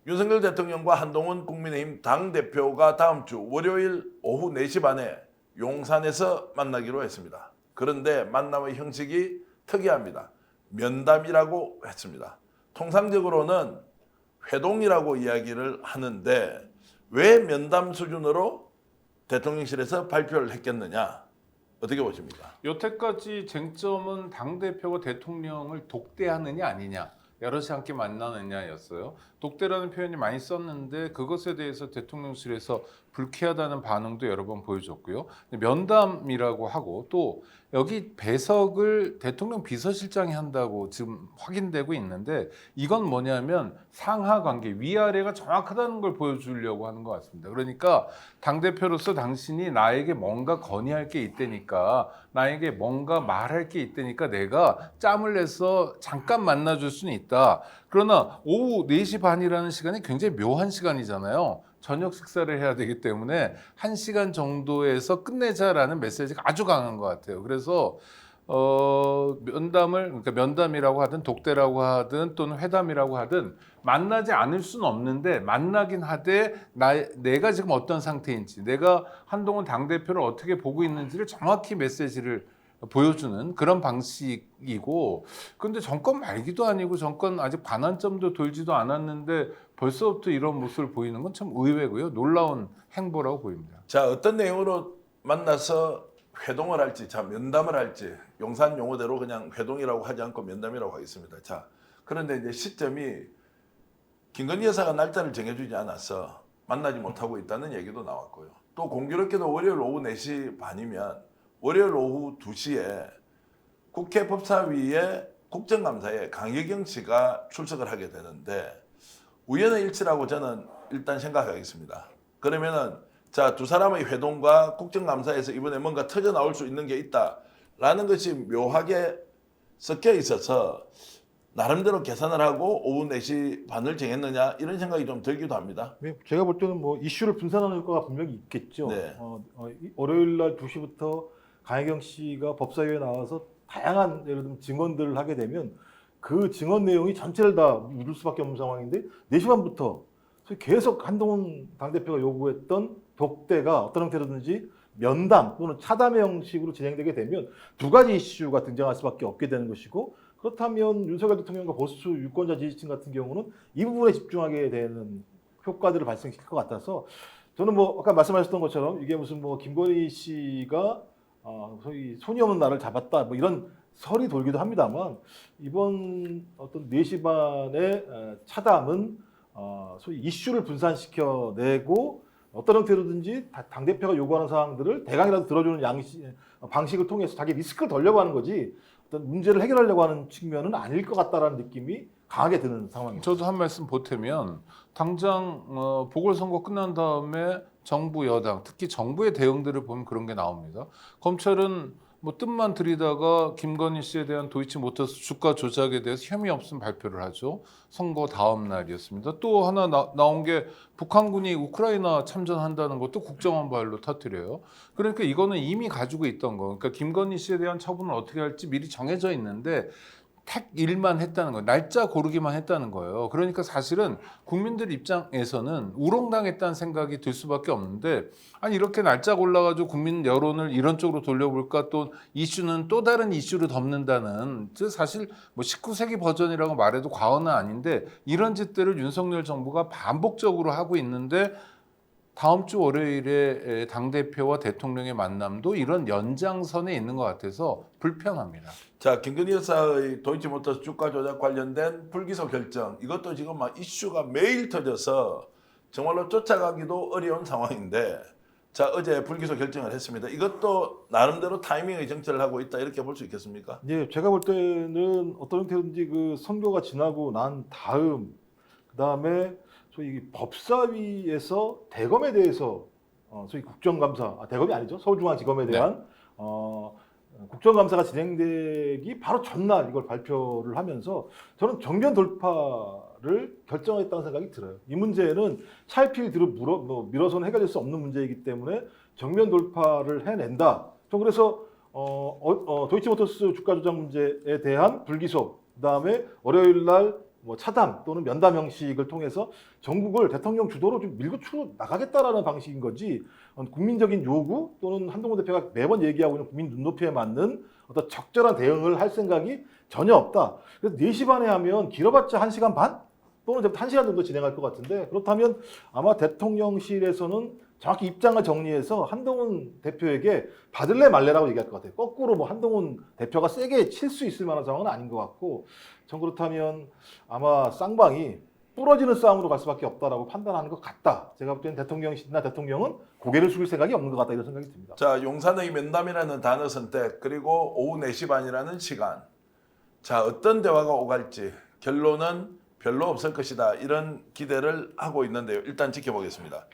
윤석열 대통령과 한동훈 국민의힘 당대표가 다음 주 월요일 오후 4시 반에 용산에서 만나기로 했습니다. 그런데 만남의 형식이 특이합니다. 면담이라고 했습니다. 통상적으로는 회동이라고 이야기를 하는데 왜 면담 수준으로 대통령실에서 발표를 했겠느냐? 어떻게 보십니까? 여태까지 쟁점은 당대표가 대통령을 독대하느냐 아니냐, 여럿이 함께 만나느냐였어요. 독대라는 표현이 많이 썼는데 그것에 대해서 대통령실에서 불쾌하다는 반응도 여러 번 보여줬고요. 면담이라고 하고 또 여기 배석을 대통령 비서실장이 한다고 지금 확인되고 있는데 이건 뭐냐면 상하 관계, 위아래가 정확하다는 걸 보여주려고 하는 것 같습니다. 그러니까 당대표로서 당신이 나에게 뭔가 건의할 게 있다니까, 나에게 뭔가 말할 게 있다니까 내가 짬을 내서 잠깐 만나줄 수는 있다. 그러나 오후 4시 반이라는 시간이 굉장히 묘한 시간이잖아요. 저녁 식사를 해야 되기 때문에 1시간 정도에서 끝내자라는 메시지가 아주 강한 것 같아요. 그래서 그러니까 면담이라고 하든 독대라고 하든 또는 회담이라고 하든 만나지 않을 수는 없는데 만나긴 하되 내가 지금 어떤 상태인지, 내가 한동훈 당대표를 어떻게 보고 있는지를 정확히 메시지를 보여주는 그런 방식이고, 근데 정권 말기도 아니고 정권 아직 반환점도 돌지도 않았는데 벌써부터 이런 모습을 보이는 건 참 의외고요. 놀라운 행보라고 보입니다. 자, 어떤 내용으로 만나서 회동을 할지, 자, 면담을 할지, 용산 용어대로 그냥 회동이라고 하지 않고 면담이라고 하겠습니다. 자, 그런데 이제 시점이 김건희 여사가 날짜를 정해주지 않아서 만나지 못하고 있다는 얘기도 나왔고요. 또 공교롭게도 월요일 오후 4시 반이면 월요일 오후 2시에 국회 법사위의 국정감사에 강혜경 씨가 출석을 하게 되는데 우연의 일치라고 저는 일단 생각하겠습니다. 그러면은 자, 두 사람의 회동과 국정감사에서 이번에 뭔가 터져 나올 수 있는 게 있다라는 것이 묘하게 섞여 있어서 나름대로 계산을 하고 오후 4시 반을 정했느냐 이런 생각이 좀 들기도 합니다. 제가 볼 때는 뭐 이슈를 분산하는 효과가 분명히 있겠죠. 네. 월요일 날 2시부터 강혜경 씨가 법사위에 나와서 다양한 예를 들면 증언들을 하게 되면 그 증언 내용이 전체를 다 묻을 수밖에 없는 상황인데 4시 반부터 계속 한동훈 당대표가 요구했던 독대가 어떤 형태로든지 면담 또는 차담의 형식으로 진행되게 되면 두 가지 이슈가 등장할 수밖에 없게 되는 것이고, 그렇다면 윤석열 대통령과 보수 유권자 지지층 같은 경우는 이 부분에 집중하게 되는 효과들을 발생시킬 것 같아서 저는 뭐 아까 말씀하셨던 것처럼 이게 무슨 뭐 김건희 씨가 소위 손이 없는 나를 잡았다 뭐 이런 설이 돌기도 합니다만 이번 어떤 4시 반의 차담은 소위 이슈를 분산시켜내고 어떤 형태로든지 당대표가 요구하는 사항들을 대강이라도 들어주는 방식을 통해서 자기 리스크를 덜려고 하는 거지 어떤 문제를 해결하려고 하는 측면은 아닐 것 같다라는 느낌이 강하게 드는 상황입니다. 저도 한 말씀 보태면 당장 보궐선거 끝난 다음에 정부 여당, 특히 정부의 대응들을 보면 그런 게 나옵니다. 검찰은 뭐 뜻만 들이다가 김건희 씨에 대한 도이치모터스 주가 조작에 대해서 혐의 없음 발표를 하죠. 선거 다음 날이었습니다. 또 하나 나온 게 북한군이 우크라이나 참전한다는 것도 국정원발로 터뜨려요. 그러니까 이거는 이미 가지고 있던 거. 그러니까 김건희 씨에 대한 처분을 어떻게 할지 미리 정해져 있는데 택 일만 했다는 거예요. 날짜 고르기만 했다는 거예요. 그러니까 사실은 국민들 입장에서는 우롱당했다는 생각이 들 수밖에 없는데, 아니 이렇게 날짜 골라가지고 국민 여론을 이런 쪽으로 돌려볼까, 또 이슈는 또 다른 이슈로 덮는다는, 사실 뭐 19세기 버전이라고 말해도 과언은 아닌데 이런 짓들을 윤석열 정부가 반복적으로 하고 있는데 다음 주 월요일에 당대표와 대통령의 만남도 이런 연장선에 있는 것 같아서 불편합니다. 자, 김건희 여사의 도이치모터스 주가 조작 관련된 불기소 결정, 이것도 지금 막 이슈가 매일 터져서 정말로 쫓아가기도 어려운 상황인데, 자, 어제 불기소 결정을 했습니다. 이것도 나름대로 타이밍의 정치를 하고 있다 이렇게 볼 수 있겠습니까? 예, 제가 볼 때는 어떤 형태든지 그 선거가 지나고 난 다음 그다음에 소위 법사위에서 대검에 대해서 소위 국정감사, 대검이 아니죠, 서울중앙지검에 대한 국정감사가 진행되기 바로 전날 이걸 발표를 하면서 저는 정면 돌파를 결정했다는 생각이 들어요. 이 문제는 차일피일 뒤로 밀어서는 해결될 수 없는 문제이기 때문에 정면 돌파를 해낸다. 저 그래서 도이치모터스 주가 조작 문제에 대한 불기소, 그다음에 월요일 날 뭐 차담 또는 면담 형식을 통해서 전국을 대통령 주도로 좀 밀고 추 나가겠다라는 방식인 거지, 국민적인 요구 또는 한동훈 대표가 매번 얘기하고 있는 국민 눈높이에 맞는 어떤 적절한 대응을 할 생각이 전혀 없다. 그래서 4시 반에 하면 길어봤자 1시간 반? 또는 1시간 정도 진행할 것 같은데, 그렇다면 아마 대통령실에서는 정확히 입장을 정리해서 한동훈 대표에게 받을래 말래라고 얘기할 것 같아요. 거꾸로 뭐 한동훈 대표가 세게 칠 수 있을 만한 상황은 아닌 것 같고, 전 그렇다면 아마 쌍방이 부러지는 싸움으로 갈 수밖에 없다라고 판단하는 것 같다. 제가 볼 때는 대통령실이나 대통령은 고개를 숙일 생각이 없는 것 같다, 이런 생각이 듭니다. 자, 용산의 면담이라는 단어 선택, 그리고 오후 4시 반이라는 시간. 자, 어떤 대화가 오갈지 결론은 별로 없을 것이다, 이런 기대를 하고 있는데요. 일단 지켜보겠습니다.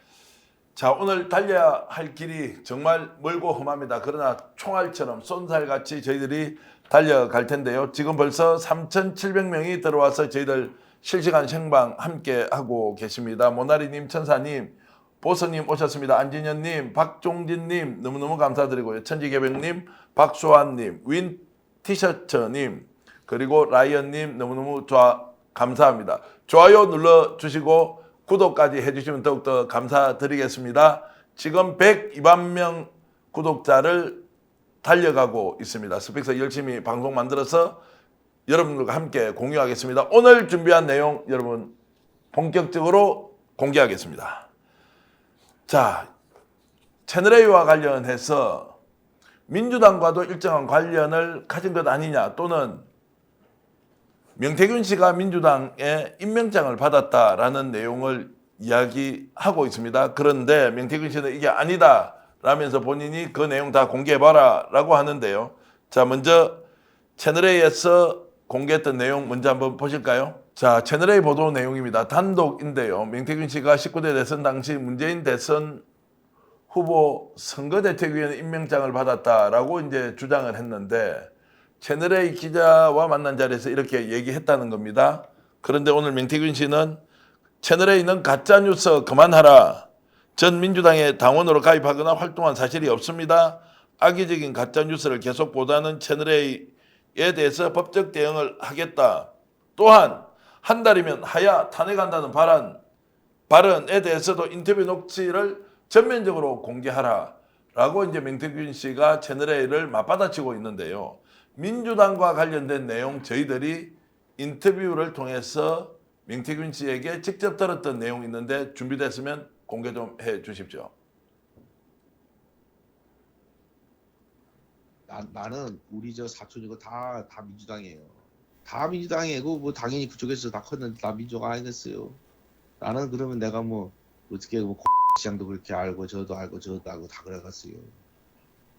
자, 오늘 달려야 할 길이 정말 멀고 험합니다. 그러나 총알처럼 쏜살같이 저희들이 달려갈 텐데요. 지금 벌써 3,700명이 들어와서 저희들 실시간 생방 함께 하고 계십니다. 모나리님, 천사님, 보스님 오셨습니다. 안진현님, 박종진님 너무너무 감사드리고요. 천지개병님, 박수환님, 윈 티셔츠님, 그리고 라이언님 너무너무 감사합니다. 좋아요 눌러주시고 구독까지 해주시면 더욱더 감사드리겠습니다. 지금 102만 명 구독자를 달려가고 있습니다. 스픽스 열심히 방송 만들어서 여러분들과 함께 공유하겠습니다. 오늘 준비한 내용 여러분 본격적으로 공개하겠습니다. 자, 채널A와 관련해서 민주당과도 일정한 관련을 가진 것 아니냐, 또는 명태균 씨가 민주당에 임명장을 받았다라는 내용을 이야기하고 있습니다. 그런데 명태균 씨는 이게 아니다 라면서 본인이 그 내용 다 공개해봐라 라고 하는데요. 자, 먼저 채널A에서 공개했던 내용 먼저 한번 보실까요? 자, 채널A 보도 내용입니다. 단독인데요. 명태균 씨가 19대 대선 당시 문재인 대선 후보 선거대책위원회 임명장을 받았다라고 이제 주장을 했는데, 채널A 기자와 만난 자리에서 이렇게 얘기했다는 겁니다. 그런데 오늘 명태균 씨는 채널A는 가짜뉴스 그만하라. 전 민주당의 당원으로 가입하거나 활동한 사실이 없습니다. 악의적인 가짜뉴스를 계속 보도하는 채널A에 대해서 법적 대응을 하겠다. 또한 한 달이면 하야 탄핵한다는 발언에 대해서도 인터뷰 녹취를 전면적으로 공개하라 라고 이제 명태균 씨가 채널A를 맞받아치고 있는데요. 민주당과 관련된 내용 저희들이 인터뷰를 통해서 명태균 씨에게 직접 들었던 내용이 있는데 준비됐으면 공개 좀 해 주십시오. 나는 우리 저 사촌이고 다 민주당이에요. 다 민주당이고 뭐 당연히 그쪽에서 다 컸는데 다 민주가 아니겠어요. 나는 그러면 내가 뭐 어떻게 뭐 시장도 그렇게 알고 저도 알고 저도 알고 다 그래갔어요.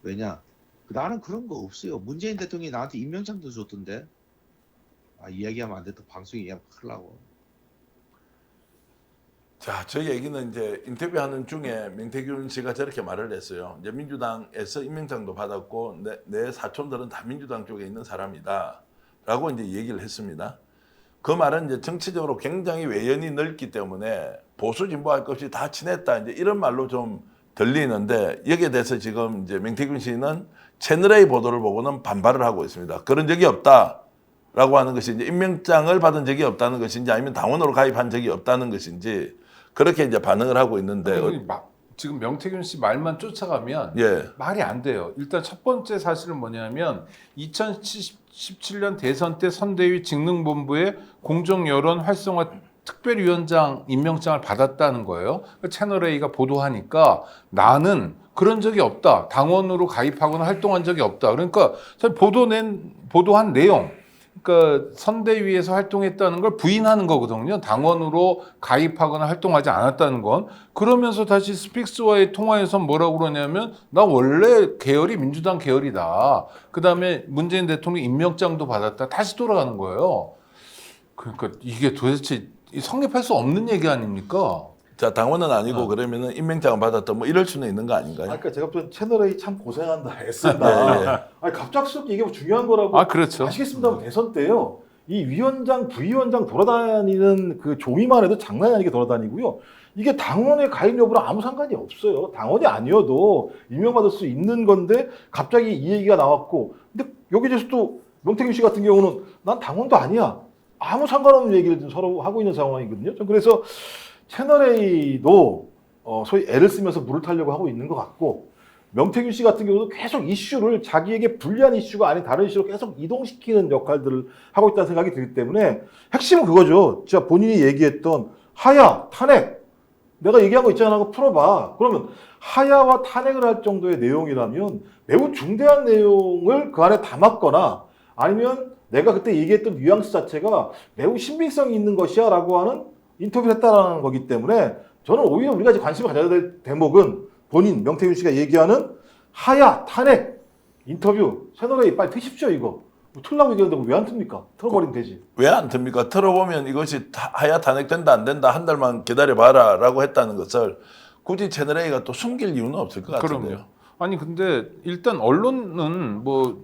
왜냐? 나는 그런 거 없어요. 문재인 대통령이 나한테 임명장도 줬던데. 이야기하면 안 돼. 또 방송에 얘기하면 큰일 나고. 자, 저희 얘기는 이제 인터뷰하는 중에 명태균 씨가 저렇게 말을 했어요. 이제 민주당에서 임명장도 받았고 내 사촌들은 다 민주당 쪽에 있는 사람이다 라고 이제 얘기를 했습니다. 그 말은 이제 정치적으로 굉장히 외연이 넓기 때문에 보수 진보할 것 없이 다 친했다, 이제 이런 말로 좀 들리는데, 여기에 대해서 지금 이제 명태균 씨는 채널A 보도를 보고는 반발을 하고 있습니다. 그런 적이 없다라고 하는 것이 이제 임명장을 받은 적이 없다는 것인지, 아니면 당원으로 가입한 적이 없다는 것인지, 그렇게 이제 반응을 하고 있는데, 지금 명태균 씨 말만 쫓아가면 예, 말이 안 돼요. 일단 첫 번째 사실은 뭐냐면 2017년 대선 때 선대위 직능본부의 공정여론 활성화 특별위원장 임명장을 받았다는 거예요. 채널A가 보도하니까 나는 그런 적이 없다. 당원으로 가입하거나 활동한 적이 없다. 그러니까 보도한 내용, 그러니까 선대위에서 활동했다는 걸 부인하는 거거든요. 당원으로 가입하거나 활동하지 않았다는 건. 그러면서 다시 스픽스와의 통화에서 뭐라고 그러냐면 나 원래 계열이 민주당 계열이다. 그다음에 문재인 대통령 임명장도 받았다. 다시 돌아가는 거예요. 그러니까 이게 도대체 성립할 수 없는 얘기 아닙니까? 자, 당원은 아니고 그러면은 임명장을 받았다, 뭐 이럴 수는 있는 거 아닌가요? 그러니까 제가 볼 땐 채널A 참 고생한다, 애쓴다. 예. 아니, 갑작스럽게 이게 뭐 중요한 거라고. 그렇죠. 아시겠습니다. 대선 때요, 이 위원장, 부위원장 돌아다니는 그 종이만 해도 장난이 아니게 돌아다니고요. 이게 당원의 가입 여부랑 아무 상관이 없어요. 당원이 아니어도 임명받을 수 있는 건데 갑자기 이 얘기가 나왔고, 근데 여기 대해서 또 명태균 씨 같은 경우는 난 당원도 아니야. 아무 상관없는 얘기를 지금 서로 하고 있는 상황이거든요. 좀 그래서 채널A도 소위 애를 쓰면서 물을 타려고 하고 있는 것 같고, 명태균 씨 같은 경우도 계속 이슈를 자기에게 불리한 이슈가 아닌 다른 이슈로 계속 이동시키는 역할들을 하고 있다는 생각이 들기 때문에 핵심은 그거죠. 진짜 본인이 얘기했던 하야, 탄핵. 내가 얘기한 거 있잖아 하고 풀어봐. 그러면 하야와 탄핵을 할 정도의 내용이라면 매우 중대한 내용을 그 안에 담았거나 아니면 내가 그때 얘기했던 뉘앙스 자체가 매우 신빙성이 있는 것이야 라고 하는 인터뷰를 했다는 거기 때문에 저는 오히려 우리가 이제 관심을 가져야 될 대목은 본인 명태균 씨가 얘기하는 하야 탄핵 인터뷰 채널A 빨리 트십시오 이거. 뭐 틀라고 얘기하는데 왜 안 틉니까? 틀어버리면 되지. 왜 안 듭니까? 틀어보면 이것이 하야 탄핵된다 안 된다 한 달만 기다려봐라 라고 했다는 것을 굳이 채널A가 또 숨길 이유는 없을 것 같은데요. 그럼요. 아니 근데 일단 언론은 뭐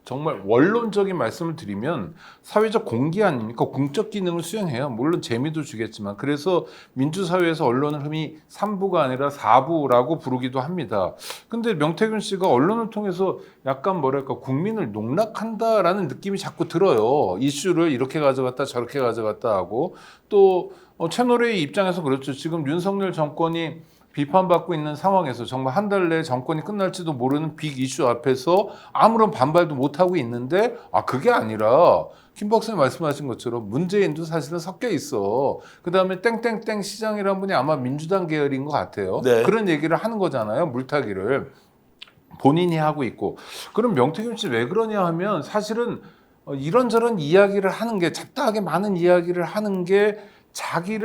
정말 원론적인 말씀을 드리면 사회적 공기 아닙니까? 공적 기능을 수행해요. 물론 재미도 주겠지만. 그래서 민주사회에서 언론을 흔히 3부가 아니라 4부라고 부르기도 합니다. 근데 명태균 씨가 언론을 통해서 약간 뭐랄까 국민을 농락한다라는 느낌이 자꾸 들어요. 이슈를 이렇게 가져갔다 저렇게 가져갔다 하고 또 채널A 입장에서 그렇죠. 지금 윤석열 정권이 비판받고 있는 상황에서 정말 한 달 내에 정권이 끝날지도 모르는 빅 이슈 앞에서 아무런 반발도 못하고 있는데 그게 아니라 김 박사님 말씀하신 것처럼 문재인도 사실은 섞여 있어. 그다음에 땡땡땡 시장이라는 분이 아마 민주당 계열인 것 같아요. 네. 그런 얘기를 하는 거잖아요. 물타기를. 본인이 하고 있고. 그럼 명태균 씨 왜 그러냐 하면 사실은 이런저런 이야기를 하는 게 잡다하게 많은 이야기를 하는 게 자기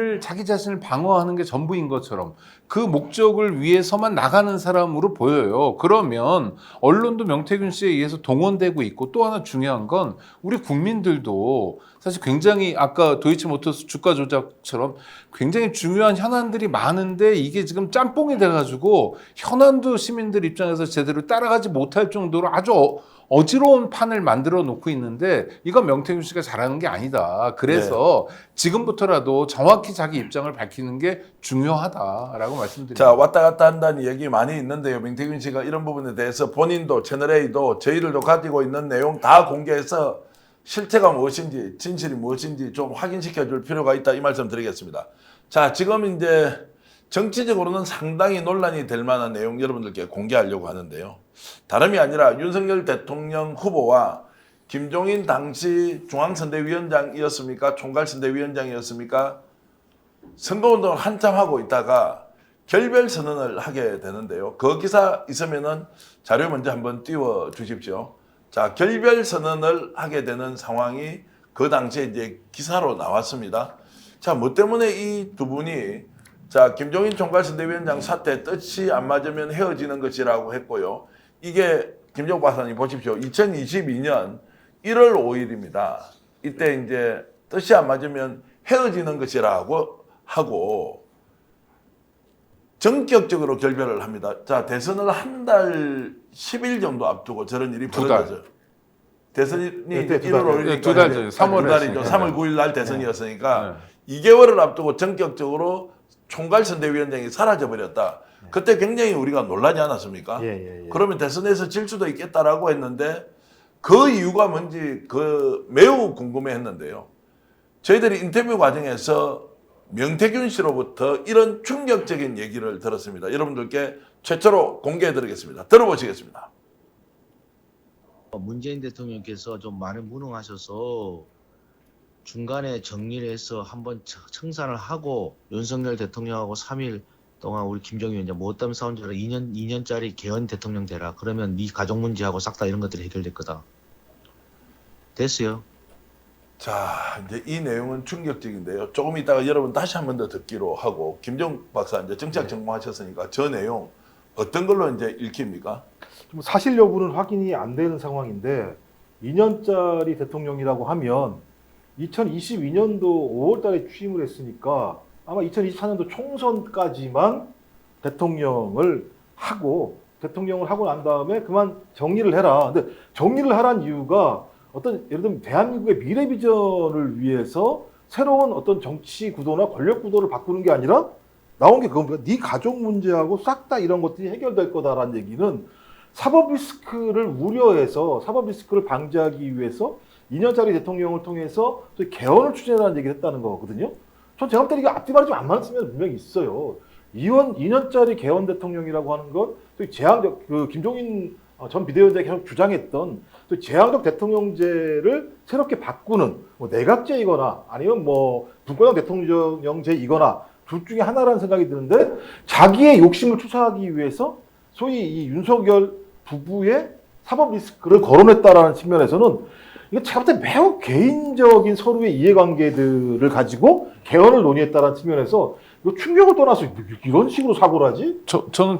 자신을 방어하는 게 전부인 것처럼 그 목적을 위해서만 나가는 사람으로 보여요. 그러면 언론도 명태균 씨에 의해서 동원되고 있고 또 하나 중요한 건 우리 국민들도 사실 굉장히 아까 도이치모터스 주가 조작처럼 굉장히 중요한 현안들이 많은데 이게 지금 짬뽕이 돼가지고 현안도 시민들 입장에서 제대로 따라가지 못할 정도로 아주 어지러운 판을 만들어 놓고 있는데 이건 명태균 씨가 잘하는 게 아니다. 그래서 지금부터라도 정확히 자기 입장을 밝히는 게 중요하다라고 말씀드립니다. 자, 왔다 갔다 한다는 얘기 많이 있는데요. 명태균 씨가 이런 부분에 대해서 본인도 채널A도 저희들도 가지고 있는 내용 다 공개해서 실체가 무엇인지 진실이 무엇인지 좀 확인시켜 줄 필요가 있다 이 말씀 드리겠습니다. 자, 지금 이제 정치적으로는 상당히 논란이 될 만한 내용 여러분들께 공개하려고 하는데요. 다름이 아니라 윤석열 대통령 후보와 김종인 당시 중앙선대위원장이었습니까? 총괄선대위원장이었습니까? 선거운동을 한참 하고 있다가 결별선언을 하게 되는데요. 그 기사 있으면은 자료 먼저 한번 띄워 주십시오. 자, 결별선언을 하게 되는 상황이 그 당시에 이제 기사로 나왔습니다. 자, 뭐 때문에 이 두 분이 자, 김종인 총괄선대위원장 사태 뜻이 안 맞으면 헤어지는 것이라고 했고요. 이게 김정욱 박사님 보십시오. 2022년 1월 5일입니다. 이때 이제 뜻이 안 맞으면 헤어지는 것이라고 하고 전격적으로 결별을 합니다. 자, 대선을 한 달 10일 정도 앞두고 저런 일이 벌어졌죠. 대선이 네, 1월 5일이니까 두 달 전에 3월에 3월 9일 날 대선이었으니까 2개월을 앞두고 전격적으로 총괄선대위원장이 사라져버렸다. 그때 굉장히 우리가 놀라지 않았습니까? 예. 그러면 대선에서 질 수도 있겠다라고 했는데 그 이유가 뭔지 매우 궁금해했는데요. 저희들이 인터뷰 과정에서 명태균 씨로부터 이런 충격적인 얘기를 들었습니다. 여러분들께 최초로 공개해드리겠습니다. 들어보시겠습니다. 문재인 대통령께서 좀 많이 무능하셔서 중간에 정리를 해서 한번 청산을 하고 윤석열 대통령하고 3일 동안 우리 김정일 위원장 못담 싸운 줄 알아 2년짜리 개헌 대통령 되라. 그러면 네 가족 문제하고 싹 다 이런 것들이 해결될 거다. 됐어요. 자, 이제 이 내용은 충격적인데요. 조금 이따가 여러분 다시 한 번 더 듣기로 하고 김정욱 박사 이제 정치학 전공하셨으니까 저 내용 어떤 걸로 이제 읽힙니까? 좀 사실 여부는 확인이 안 되는 상황인데 2년짜리 대통령이라고 하면 2022년도 5월 달에 취임을 했으니까 아마 2024년도 총선까지만 대통령을 하고 난 다음에 그만 정리를 해라. 근데 정리를 하란 이유가 어떤 예를 들면 대한민국의 미래 비전을 위해서 새로운 어떤 정치 구도나 권력 구도를 바꾸는 게 아니라 나온 게 그겁니다. 네 가족 문제하고 싹 다 이런 것들이 해결될 거다라는 얘기는 사법 리스크를 우려해서 사법 리스크를 방지하기 위해서 2년짜리 대통령을 통해서 소위 개헌을 추진하는 얘기를 했다는 거거든요. 전 제가 볼 때 이게 앞뒤가 좀 안 맞는 측면이 분명히 있어요. 2년짜리 개헌 대통령이라고 하는 건 소위 제왕적 김종인 전 비대위원장이 계속 주장했던 또 제왕적 대통령제를 새롭게 바꾸는 뭐 내각제이거나 아니면 뭐 분권형 대통령제이거나 둘 중에 하나라는 생각이 드는데 자기의 욕심을 투사하기 위해서 소위 이 윤석열 부부의 사법 리스크를 거론했다라는 측면에서는 이게 제가 볼 때 매우 개인적인 서로의 이해관계들을 가지고 개헌을 논의했다라는 측면에서 이거 충격을 떠나서 이런 식으로 사고를 하지? 저는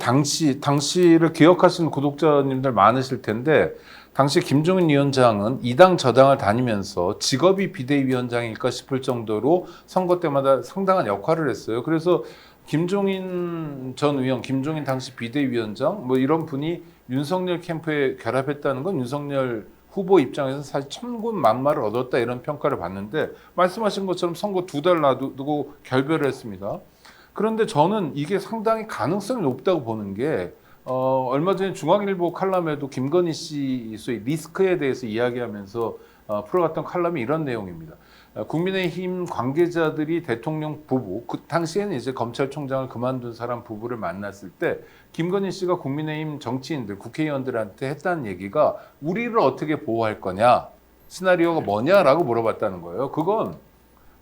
당시를 기억하시는 구독자님들 많으실 텐데 당시 김종인 위원장은 이 당 저당을 다니면서 직업이 비대위원장일까 싶을 정도로 선거 때마다 상당한 역할을 했어요. 그래서 김종인 전 의원, 김종인 당시 비대위원장 뭐 이런 분이 윤석열 캠프에 결합했다는 건 윤석열 후보 입장에서 사실 천군만마를 얻었다 이런 평가를 받는데 말씀하신 것처럼 선거 2달 놔두고 결별을 했습니다. 그런데 저는 이게 상당히 가능성이 높다고 보는 게 얼마 전에 중앙일보 칼럼에도 김건희 씨 소위 리스크에 대해서 이야기하면서 풀어갔던 칼럼이 이런 내용입니다. 국민의힘 관계자들이 대통령 부부, 그 당시에는 이제 검찰총장을 그만둔 사람 부부를 만났을 때 김건희 씨가 국민의힘 정치인들, 국회의원들한테 했다는 얘기가 우리를 어떻게 보호할 거냐, 시나리오가 뭐냐라고 물어봤다는 거예요. 그건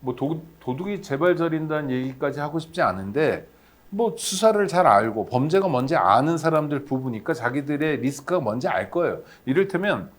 뭐 도둑이 재발 저린다는 얘기까지 하고 싶지 않은데 뭐 수사를 잘 알고 범죄가 뭔지 아는 사람들 부부니까 자기들의 리스크가 뭔지 알 거예요. 이를테면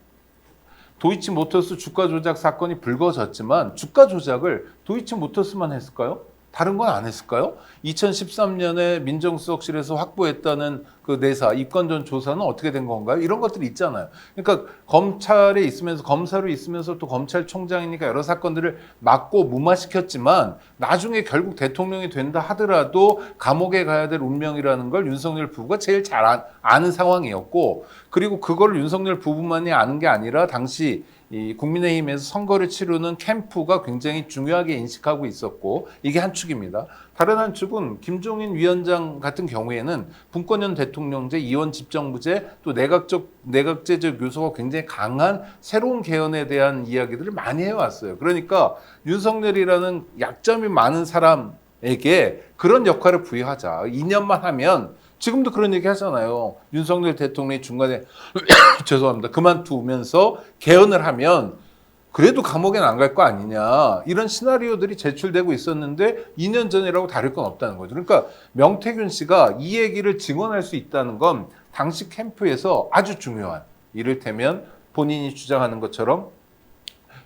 도이치모터스 주가 조작 사건이 불거졌지만 주가 조작을 도이치모터스만 했을까요? 다른 건 안 했을까요? 2013년에 민정수석실에서 확보했다는 그 내사, 입건전 조사는 어떻게 된 건가요? 이런 것들이 있잖아요. 그러니까 검찰에 있으면서 검사로 있으면서 또 검찰총장이니까 여러 사건들을 막고 무마시켰지만 나중에 결국 대통령이 된다 하더라도 감옥에 가야 될 운명이라는 걸 윤석열 부부가 제일 잘 아는 상황이었고 그리고 그걸 윤석열 부부만이 아는 게 아니라 당시 이 국민의힘에서 선거를 치르는 캠프가 굉장히 중요하게 인식하고 있었고 이게 한 축입니다. 다른 한 축은 김종인 위원장 같은 경우에는 분권형 대통령제, 이원 집정부제, 또 내각제적 요소가 굉장히 강한 새로운 개헌에 대한 이야기들을 많이 해왔어요. 그러니까 윤석열이라는 약점이 많은 사람에게 그런 역할을 부여하자. 2년만 하면 지금도 그런 얘기 하잖아요. 윤석열 대통령이 중간에 죄송합니다. 그만두면서 개헌을 하면 그래도 감옥에는 안 갈 거 아니냐. 이런 시나리오들이 제출되고 있었는데 2년 전이라고 다를 건 없다는 거죠. 그러니까 명태균 씨가 이 얘기를 증언할 수 있다는 건 당시 캠프에서 아주 중요한 이를테면 본인이 주장하는 것처럼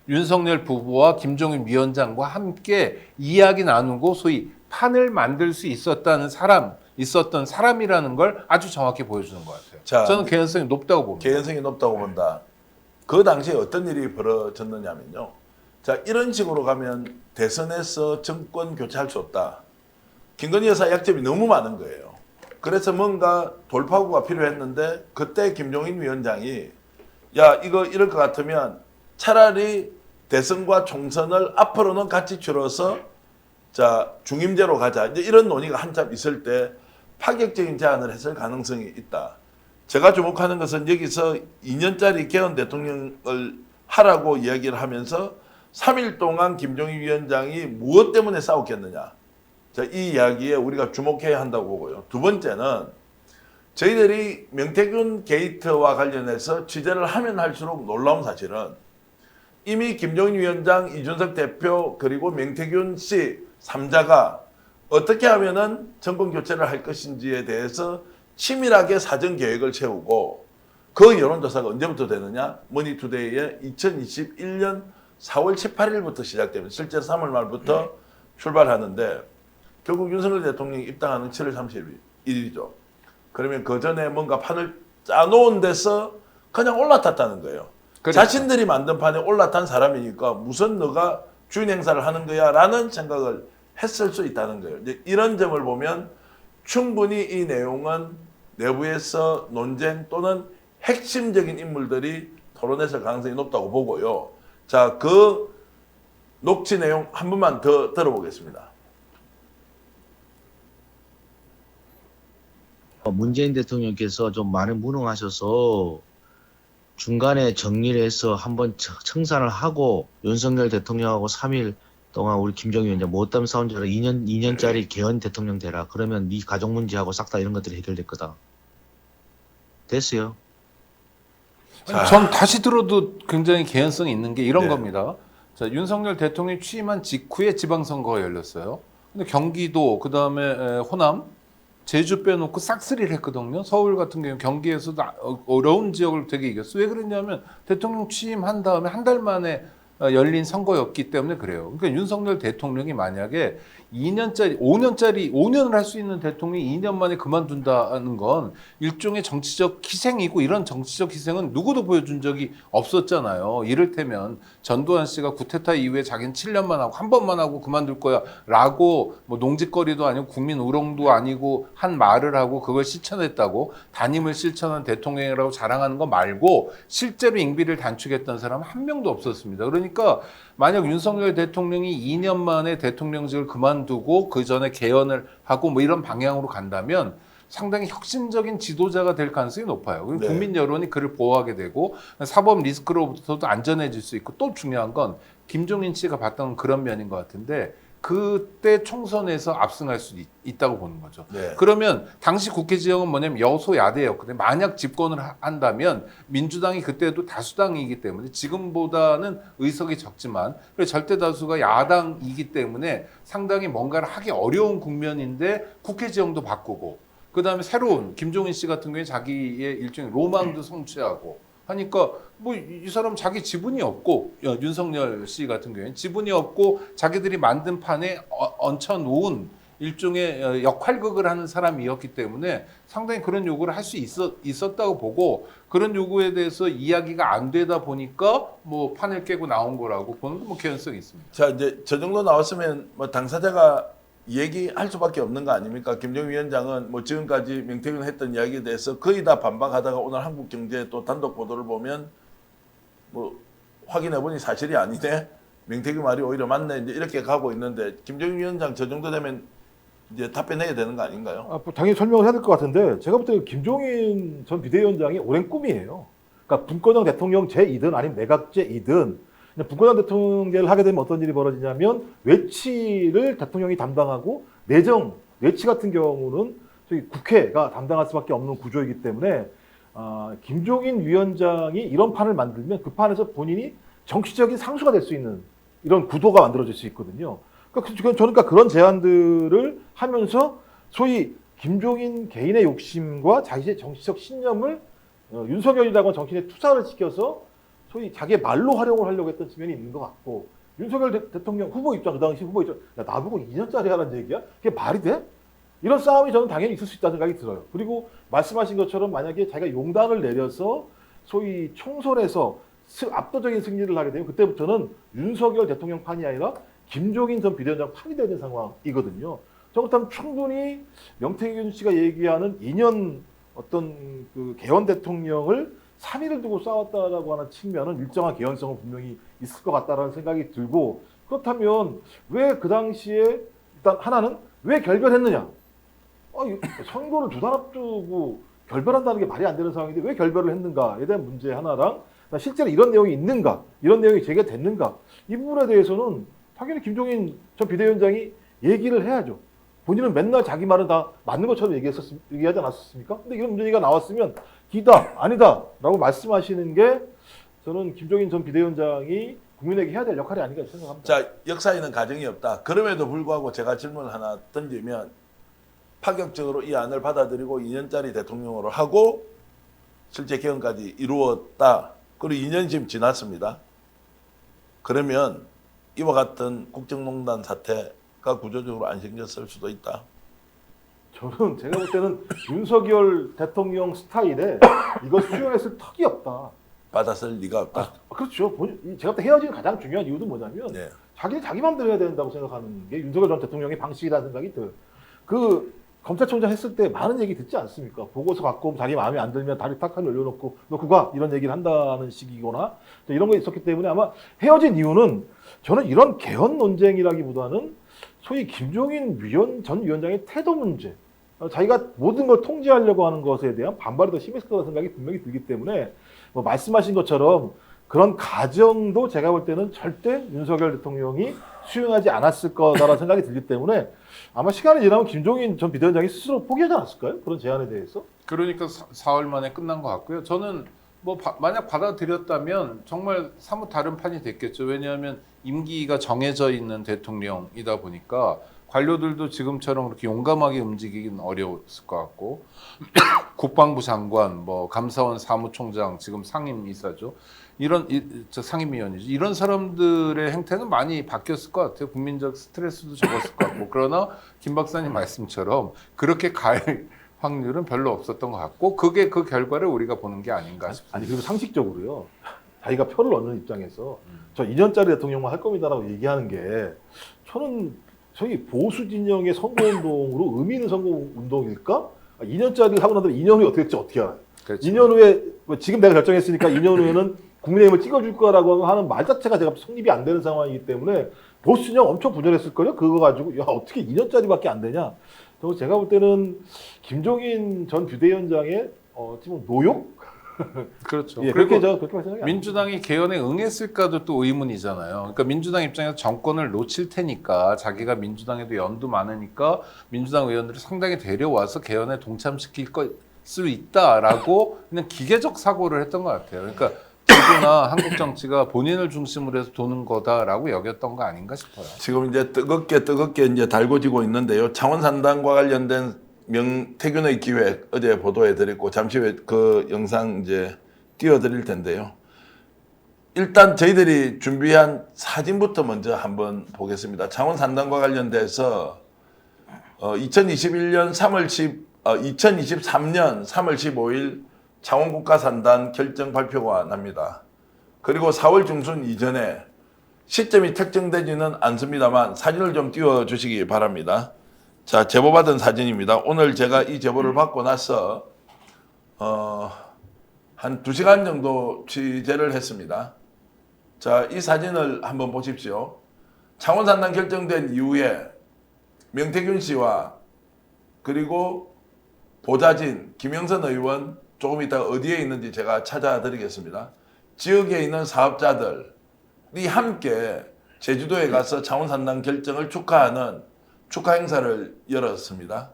윤석열 부부와 김종인 위원장과 함께 이야기 나누고 소위 판을 만들 수 있었던 사람이라는 걸 아주 정확히 보여주는 것 같아요. 자, 저는 개연성이 높다고 봅니다. 개연성이 높다고 본다. 그 당시에 어떤 일이 벌어졌느냐면요. 자, 이런 식으로 가면 대선에서 정권 교체할 수 없다. 김건희 여사 약점이 너무 많은 거예요. 그래서 뭔가 돌파구가 필요했는데 그때 김종인 위원장이 야, 이거 이럴 것 같으면 차라리 대선과 총선을 앞으로는 같이 줄여서 자, 중임제로 가자. 이제 이런 논의가 한참 있을 때 파격적인 제안을 했을 가능성이 있다. 제가 주목하는 것은 여기서 2년짜리 개헌 대통령을 하라고 이야기를 하면서 3일 동안 김종인 위원장이 무엇 때문에 싸웠겠느냐. 자, 이 이야기에 우리가 주목해야 한다고 보고요. 두 번째는 저희들이 명태균 게이트와 관련해서 취재를 하면 할수록 놀라운 사실은 이미 김종인 위원장, 이준석 대표 그리고 명태균 씨 3자가 어떻게 하면은 정권 교체를 할 것인지에 대해서 치밀하게 사전 계획을 세우고 그 여론조사가 언제부터 되느냐? 머니투데이에 2021년 4월 18일부터 시작되면 실제 3월 말부터 출발하는데 결국 윤석열 대통령이 입당하는 7월 31일이죠. 그러면 그 전에 뭔가 판을 짜놓은 데서 그냥 올라탔다는 거예요. 그렇죠. 자신들이 만든 판에 올라탄 사람이니까 무슨 너가 주인 행사를 하는 거야 라는 생각을 했을 수 있다는 거예요. 이제 이런 점을 보면 충분히 이 내용은 내부에서 논쟁 또는 핵심적인 인물들이 토론했을 가능성이 높다고 보고요. 자, 그 녹취 내용 한 번만 더 들어보겠습니다. 문재인 대통령께서 좀 많이 무능하셔서 중간에 정리를 해서 한번 청산을 하고 윤석열 대통령하고 3일 동안 우리 김정일 위원장 못담 싸운 줄 알아 2년짜리 개헌 대통령 되라. 그러면 네 가족 문제하고 싹 다 이런 것들이 해결될 거다. 됐어요. 자. 전 다시 들어도 굉장히 개연성이 있는 게 이런 네. 겁니다. 자, 윤석열 대통령이 취임한 직후에 지방선거가 열렸어요. 근데 경기도, 그 다음에 호남, 제주 빼놓고 싹쓸이를 했거든요. 서울 같은 경우 경기에서도 어려운 지역을 되게 이겼어요. 왜 그랬냐면 대통령 취임한 다음에 한 달 만에 열린 선거였기 때문에 그래요. 그러니까 윤석열 대통령이 만약에 5년을 할 수 있는 대통령이 2년 만에 그만둔다는 건 일종의 정치적 희생이고, 이런 정치적 희생은 누구도 보여준 적이 없었잖아요. 이를테면 전두환 씨가 쿠데타 이후에 자기는 7년만 하고 한 번만 하고 그만둘 거야 라고 뭐 농짓거리도 아니고 국민 우롱도 아니고 한 말을 하고 그걸 실천했다고 단임을 실천한 대통령이라고 자랑하는 거 말고 실제로 임기를 단축했던 사람은 한 명도 없었습니다. 그러니까 만약 윤석열 대통령이 2년 만에 대통령직을 그만두고 그 전에 개헌을 하고 뭐 이런 방향으로 간다면 상당히 혁신적인 지도자가 될 가능성이 높아요. 그리고 네. 국민 여론이 그를 보호하게 되고 사법 리스크로부터도 안전해질 수 있고, 또 중요한 건 김종인 씨가 봤던 그런 면인 것 같은데 그때 총선에서 압승할 수 있다고 보는 거죠. 네. 그러면 당시 국회 지형은 뭐냐면 여소야대였거든요. 만약 집권을 한다면 민주당이 그때도 다수당이기 때문에 지금보다는 의석이 적지만 절대 다수가 야당이기 때문에 상당히 뭔가를 하기 어려운 국면인데 국회 지형도 바꾸고, 그 다음에 새로운 김종인 씨 같은 경우에 자기의 일종의 로망도 성취하고 하니까 뭐 이 사람 자기 지분이 없고, 윤석열 씨 같은 경우에는 지분이 없고 자기들이 만든 판에 얹혀놓은 일종의 역할극을 하는 사람이었기 때문에 상당히 그런 요구를 할 수 있었다고 보고, 그런 요구에 대해서 이야기가 안 되다 보니까 뭐 판을 깨고 나온 거라고 보는 건 뭐 개연성이 있습니다. 자, 이제 저 정도 나왔으면 뭐 당사자가 얘기할 수밖에 없는 거 아닙니까? 김정일 위원장은 뭐 지금까지 명태균 했던 이야기에 대해서 거의 다 반박하다가 오늘 한국경제 또 단독 보도를 보면 뭐 확인해 보니 사실이 아니네. 명태균 말이 오히려 맞네. 이제 이렇게 가고 있는데 김정일 위원장 저 정도 되면 이제 답변해야 되는 거 아닌가요? 뭐 당연히 설명을 해야 될 것 같은데, 제가 볼 때 김종인 전 비대위원장이 오랜 꿈이에요. 그러니까 분권형 대통령 제2든 아니면 내각제2든 분권형 대통령제를 하게 되면 어떤 일이 벌어지냐면 외치를 대통령이 담당하고 내치 같은 경우는 저희 국회가 담당할 수밖에 없는 구조이기 때문에 김종인 위원장이 이런 판을 만들면 그 판에서 본인이 정치적인 상수가 될 수 있는 이런 구도가 만들어질 수 있거든요. 그러니까 저는 그런 제안들을 하면서 소위 김종인 개인의 욕심과 자기의 정치적 신념을 윤석열이라고 하는 정치인에 투사를 시켜서 소위 자기의 말로 활용을 하려고 했던 측면이 있는 것 같고, 윤석열 대통령 후보 입장, 그 당시 후보 입장, 야, 나보고 2년짜리 하라는 얘기야? 그게 말이 돼? 이런 싸움이 저는 당연히 있을 수 있다는 생각이 들어요. 그리고 말씀하신 것처럼 만약에 자기가 용단을 내려서 소위 총선에서 압도적인 승리를 하게 되면 그때부터는 윤석열 대통령 판이 아니라 김종인 전 비대위원장 판이 되는 상황이거든요. 그렇다면 충분히 명태균 씨가 얘기하는 2년 어떤 그 개헌 대통령을 3일을 두고 싸웠다라고 하는 측면은 일정한 개연성은 분명히 있을 것 같다라는 생각이 들고, 그렇다면 왜 그 당시에 일단 하나는 왜 결별했느냐? 선거를 2달 앞두고 결별한다는 게 말이 안 되는 상황인데 왜 결별을 했는가에 대한 문제 하나랑 실제로 이런 내용이 있는가, 이런 내용이 제기됐는가, 이 부분에 대해서는 당연히 김종인 전 비대위원장이 얘기를 해야죠. 본인은 맨날 자기 말은 다 맞는 것처럼 얘기하지 않았습니까? 근데 이런 문제가 나왔으면 기다, 아니다 라고 말씀하시는 게 저는 김종인 전 비대위원장이 국민에게 해야 될 역할이 아닌가 생각합니다. 자, 역사에는 가정이 없다. 그럼에도 불구하고 제가 질문 하나 던지면 파격적으로 이 안을 받아들이고 2년짜리 대통령으로 하고 실제 개헌까지 이루었다. 그리고 2년 지금 지났습니다. 그러면 이와 같은 국정농단 사태가 구조적으로 안 생겼을 수도 있다. 저는 제가 볼 때는 윤석열 대통령 스타일에 이거 수용했을 턱이 없다. 받았을 리가 없다. 그렇죠. 제가 볼 때 헤어지는 가장 중요한 이유도 뭐냐면 네. 자기 마음대로 해야 된다고 생각하는 게 윤석열 전 대통령의 방식이라는 생각이 들어요. 그 검찰총장 했을 때 많은 얘기 듣지 않습니까? 보고서 갖고 자기 마음에 안 들면 다리 탁하니 올려놓고 너 그거 이런 얘기를 한다는 식이거나 이런 거 있었기 때문에 아마 헤어진 이유는 저는 이런 개헌 논쟁이라기보다는 소위 김종인 전 위원장의 태도 문제, 자기가 모든 걸 통제하려고 하는 것에 대한 반발이 더 심했을 거라는 생각이 분명히 들기 때문에 뭐 말씀하신 것처럼 그런 가정도 제가 볼 때는 절대 윤석열 대통령이 수용하지 않았을 거다라는 생각이 들기 때문에 아마 시간이 지나면 김종인 전 비대위원장이 스스로 포기하지 않았을까요? 그런 제안에 대해서? 그러니까 4월 만에 끝난 것 같고요. 저는 뭐 만약 받아들였다면 정말 사뭇 다른 판이 됐겠죠. 왜냐하면 임기가 정해져 있는 대통령이다 보니까 관료들도 지금처럼 그렇게 용감하게 움직이긴 어려웠을 것 같고 국방부 장관, 뭐 감사원 사무총장, 지금 상임이사죠. 상임위원이죠. 이런 사람들의 행태는 많이 바뀌었을 것 같아요. 국민적 스트레스도 적었을 것 같고. 그러나 김 박사님 말씀처럼 그렇게 갈 확률은 별로 없었던 것 같고 그게 그 결과를 우리가 보는 게 아닌가 싶습니다. 아니 그리고 상식적으로요. 자기가 표를 얻는 입장에서 저 2년짜리 대통령만 할 겁니다라고 얘기하는 게 저는 저희 보수 진영의 선거운동으로 의미 있는 선거운동일까? 2년짜리 하고 나서 2년 후에 어떻게 될지 어떻게 알아요? 그렇죠. 2년 후에 지금 내가 결정했으니까 2년 후에는 국민의힘을 찍어줄 거라고 하는 말 자체가 제가 성립이 안 되는 상황이기 때문에 보수 진영 엄청 분열했을걸요? 그거 가지고 야 어떻게 2년짜리밖에 안 되냐? 그래서 제가 볼 때는 김종인 전 비대위원장의 지금 노욕? 그렇죠. 예, 그리고 그렇게 생각이 민주당이 개헌에 응했을까도 또 의문이잖아요. 그러니까 민주당 입장에서 정권을 놓칠 테니까 자기가 민주당에도 연도 많으니까 민주당 의원들을 상당히 데려와서 개헌에 동참시킬 수 있다라고 그냥 기계적 사고를 했던 것 같아요. 그러니까 정부나 한국 정치가 본인을 중심으로 해서 도는 거다라고 여겼던 거 아닌가 싶어요. 지금 이제 뜨겁게 이제 달궈지고 있는데요. 창원 산단과 관련된 명태균의 기획 어제 보도해드렸고 잠시 후에 그 영상 이제 띄워드릴 텐데요. 일단 저희들이 준비한 사진부터 먼저 한번 보겠습니다. 창원 산단과 관련돼서 2023년 3월 15일 창원 국가산단 결정 발표가 납니다. 그리고 4월 중순 이전에 시점이 특정되지는 않습니다만 사진을 좀 띄워주시기 바랍니다. 자, 제보받은 사진입니다. 오늘 제가 이 제보를 받고 나서 한 2시간 정도 취재를 했습니다. 자, 이 사진을 한번 보십시오. 창원산단 결정된 이후에 명태균 씨와 그리고 보좌진 김영선 의원 조금 이따 어디에 있는지 제가 찾아드리겠습니다. 지역에 있는 사업자들이 함께 제주도에 가서 창원산단 결정을 축하하는 축하 행사를 열었습니다.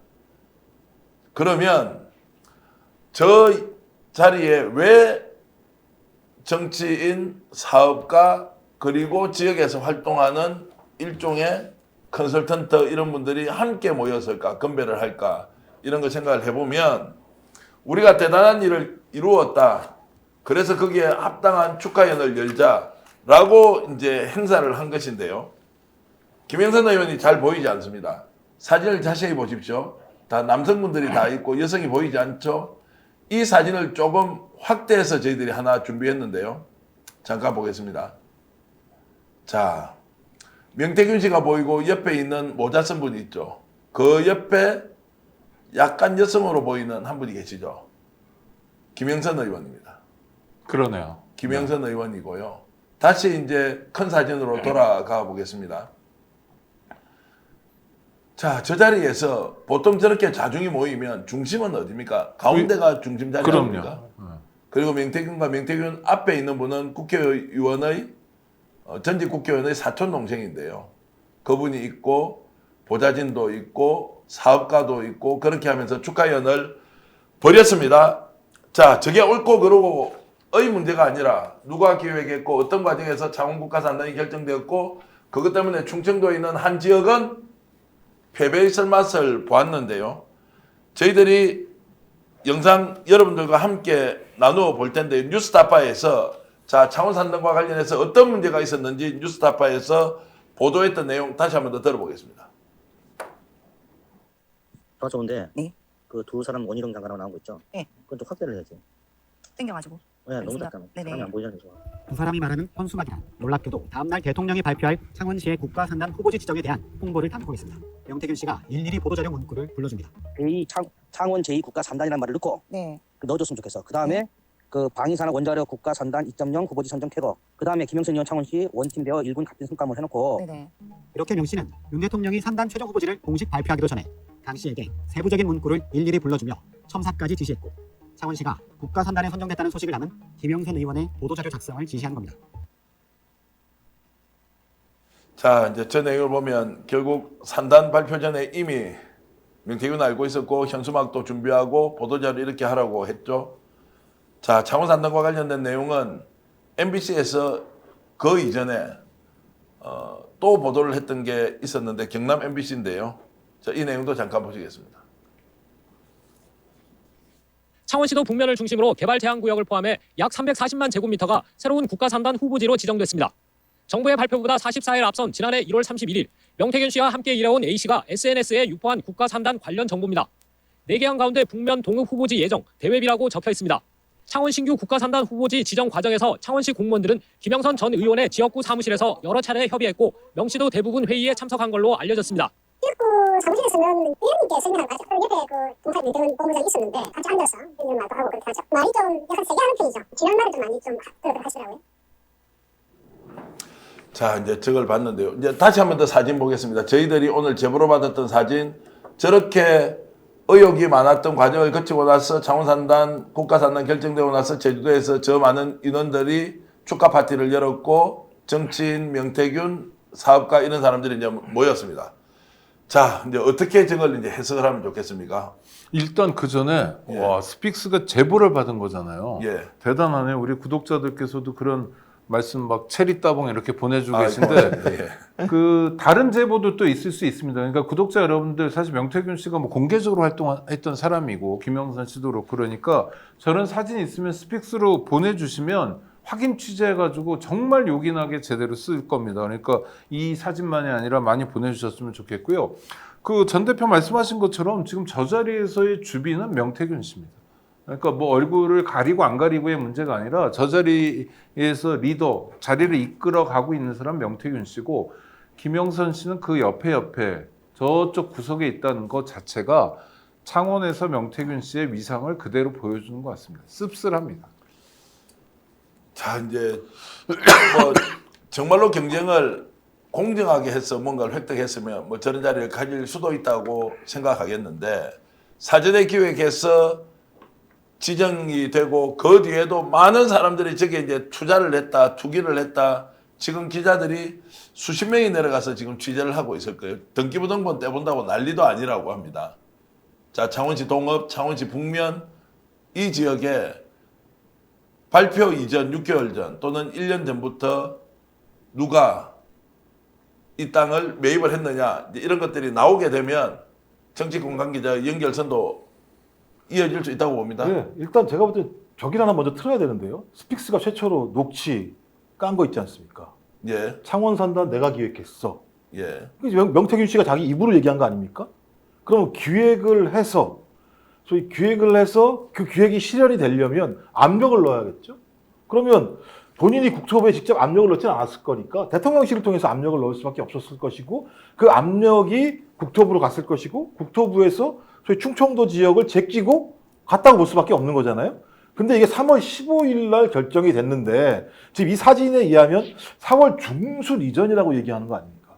그러면 저 자리에 왜 정치인, 사업가 그리고 지역에서 활동하는 일종의 컨설턴트 이런 분들이 함께 모였을까, 건배를 할까 이런 거 생각을 해보면 우리가 대단한 일을 이루었다. 그래서 거기에 합당한 축하연을 열자라고 이제 행사를 한 것인데요. 김영선 의원이 잘 보이지 않습니다. 사진을 자세히 보십시오. 다 남성분들이 다 있고 여성이 보이지 않죠? 이 사진을 조금 확대해서 저희들이 하나 준비했는데요. 잠깐 보겠습니다. 자, 명태균 씨가 보이고 옆에 있는 모자 쓴 분이 있죠. 그 옆에 약간 여성으로 보이는 한 분이 계시죠. 김영선 의원입니다. 그러네요. 김영선 의원이고요. 다시 이제 큰 사진으로 돌아가 보겠습니다. 자, 저 자리에서 보통 저렇게 자중이 모이면 중심은 어디입니까? 가운데가 중심 자리 아닙니까? 그리고 명태균 앞에 있는 분은 국회의원의 전직 국회의원의 사촌 동생인데요. 그분이 있고 보좌진도 있고 사업가도 있고 그렇게 하면서 축하연을 벌였습니다. 자, 저게 옳고 그르고의 문제가 아니라 누가 기획했고 어떤 과정에서 창원국가산단이 결정되었고 그것 때문에 충청도에 있는 한 지역은 패배의 맛을 보았는데요. 저희들이 영상 여러분들과 함께 나누어 볼 텐데 뉴스타파에서 자, 창원산단과 관련해서 어떤 문제가 있었는지 뉴스타파에서 보도했던 내용 다시 한번 더 들어보겠습니다. 좋은데 네. 그 두 사람 원희룡 장관하고 나온 거 있죠? 네. 그건 좀 확대를 해야지. 땡겨가지고. 네, 너무 알겠습니다. 작잖아. 네네. 사람이 안 보이잖아. 좋아. 두 사람이 말하는 현수막이란 놀랍게도 다음날 대통령이 발표할 창원시의 국가산단 후보지 지정에 대한 홍보를 담고 있습니다. 명태균 씨가 일일이 보도자료 문구를 불러줍니다. 창원 제2국가산단이라는 말을 넣고 네. 넣어줬으면 좋겠어. 그 다음에 그 방위산업 원자력 국가산단 2.0 후보지 선정 쾌거. 그 다음에 김영선 의원 창원시 원팀 배워 1군 갑진 성과물 해놓고 네네. 이렇게 명 씨는 윤 대통령이 산단 최종 후보지를 공식 발표하기도 전에 강 씨에게 세부적인 문구를 일일이 불러주며 첨삭까지 지시했고 창원시가 국가산단에 선정됐다는 소식을 담은 김영선 의원의 보도자료 작성을 지시한 겁니다. 자, 이제 저 내용을 보면 결국 산단 발표 전에 이미 명태균 알고 있었고 현수막도 준비하고 보도자료 이렇게 하라고 했죠. 자, 창원 산단과 관련된 내용은 MBC에서 그 이전에 또 보도를 했던 게 있었는데 경남 MBC인데요. 자, 이 내용도 잠깐 보시겠습니다. 창원시도 북면을 중심으로 개발 제한 구역을 포함해 약 340만 제곱미터가 새로운 국가산단 후보지로 지정됐습니다. 정부의 발표보다 44일 앞선 지난해 1월 31일 명태균 씨와 함께 일해온 A씨가 SNS에 유포한 국가산단 관련 정보입니다. 4개항 가운데 북면 동읍 후보지 예정, 대회비라고 적혀 있습니다. 창원 신규 국가산단 후보지 지정 과정에서 창원시 공무원들은 김영선 전 의원의 지역구 사무실에서 여러 차례 협의했고 명 씨도 대부분 회의에 참석한 걸로 알려졌습니다. 지역구 사무실에서는 의원님께 설명한 거죠. 그럼 옆에 그 동사 민태균 본부장이 있었는데 같이 앉아서 이런 말도 하고 그렇게 하죠. 말이 좀 약간 세게 하는 편이죠. 지난 말을 좀 많이 좀 그렇게 하시더라고요. 자, 이제 저걸 봤는데요. 이제 다시 한 번 더 사진 보겠습니다. 저희들이 오늘 제보로 받았던 사진, 저렇게 의혹이 많았던 과정을 거치고 나서 창원산단, 국가산단 결정되고 나서 제주도에서 저 많은 인원들이 축하 파티를 열었고 정치인, 명태균, 사업가 이런 사람들이 이제 모였습니다. 자, 이제 어떻게 저걸 이제 해석을 하면 좋겠습니까? 일단 그 전에 예. 와, 스픽스가 제보를 받은 거잖아요. 예. 대단하네. 우리 구독자들께서도 그런 말씀 막 체리 따봉 이렇게 보내주고 아, 계신데 예. 그 다른 제보도 또 있을 수 있습니다. 그러니까 구독자 여러분들 사실 명태균 씨가 뭐 공개적으로 활동했던 사람이고 김영선 씨도 그렇고 그러니까 저런 사진 있으면 스픽스로 보내주시면 확인 취재해가지고 정말 요긴하게 제대로 쓸 겁니다. 그러니까 이 사진만이 아니라 많이 보내주셨으면 좋겠고요. 그 전 대표 말씀하신 것처럼 지금 저 자리에서의 주비는 명태균 씨입니다. 그러니까 뭐 얼굴을 가리고 안 가리고의 문제가 아니라 저 자리에서 리더, 자리를 이끌어 가고 있는 사람 명태균 씨고 김영선 씨는 그 옆에 저쪽 구석에 있다는 것 자체가 창원에서 명태균 씨의 위상을 그대로 보여주는 것 같습니다. 씁쓸합니다. 자, 이제 뭐 정말로 경쟁을 공정하게 해서 뭔가를 획득했으면 뭐 저런 자리를 가질 수도 있다고 생각하겠는데 사전에 기획해서 지정이 되고 그 뒤에도 많은 사람들이 저게 이제 투자를 했다, 투기를 했다. 지금 기자들이 수십 명이 내려가서 지금 취재를 하고 있을 거예요. 등기부등본 떼본다고 난리도 아니라고 합니다. 자, 창원시 동읍, 창원시 북면 이 지역에 발표 이전 6개월 전 또는 1년 전부터 누가 이 땅을 매입을 했느냐 이런 것들이 나오게 되면 정치권 관계자 연결선도 이어질 수 있다고 봅니다. 네, 일단 제가 볼 때 저길 하나 먼저 틀어야 되는데요. 스픽스가 최초로 녹취 깐 거 있지 않습니까? 예, 창원산단 내가 기획했어. 예. 명태균 씨가 자기 입으로 얘기한 거 아닙니까? 그럼 기획을 해서 소위 기획을 해서 그 기획이 실현이 되려면 압력을 넣어야겠죠. 그러면 본인이 국토부에 직접 압력을 넣지는 않았을 거니까 대통령실을 통해서 압력을 넣을 수밖에 없었을 것이고 그 압력이 국토부로 갔을 것이고 국토부에서 소위 충청도 지역을 제끼고 갔다고 볼 수밖에 없는 거잖아요. 근데 이게 3월 15일 날 결정이 됐는데 지금 이 사진에 의하면 4월 중순 이전이라고 얘기하는 거 아닙니까?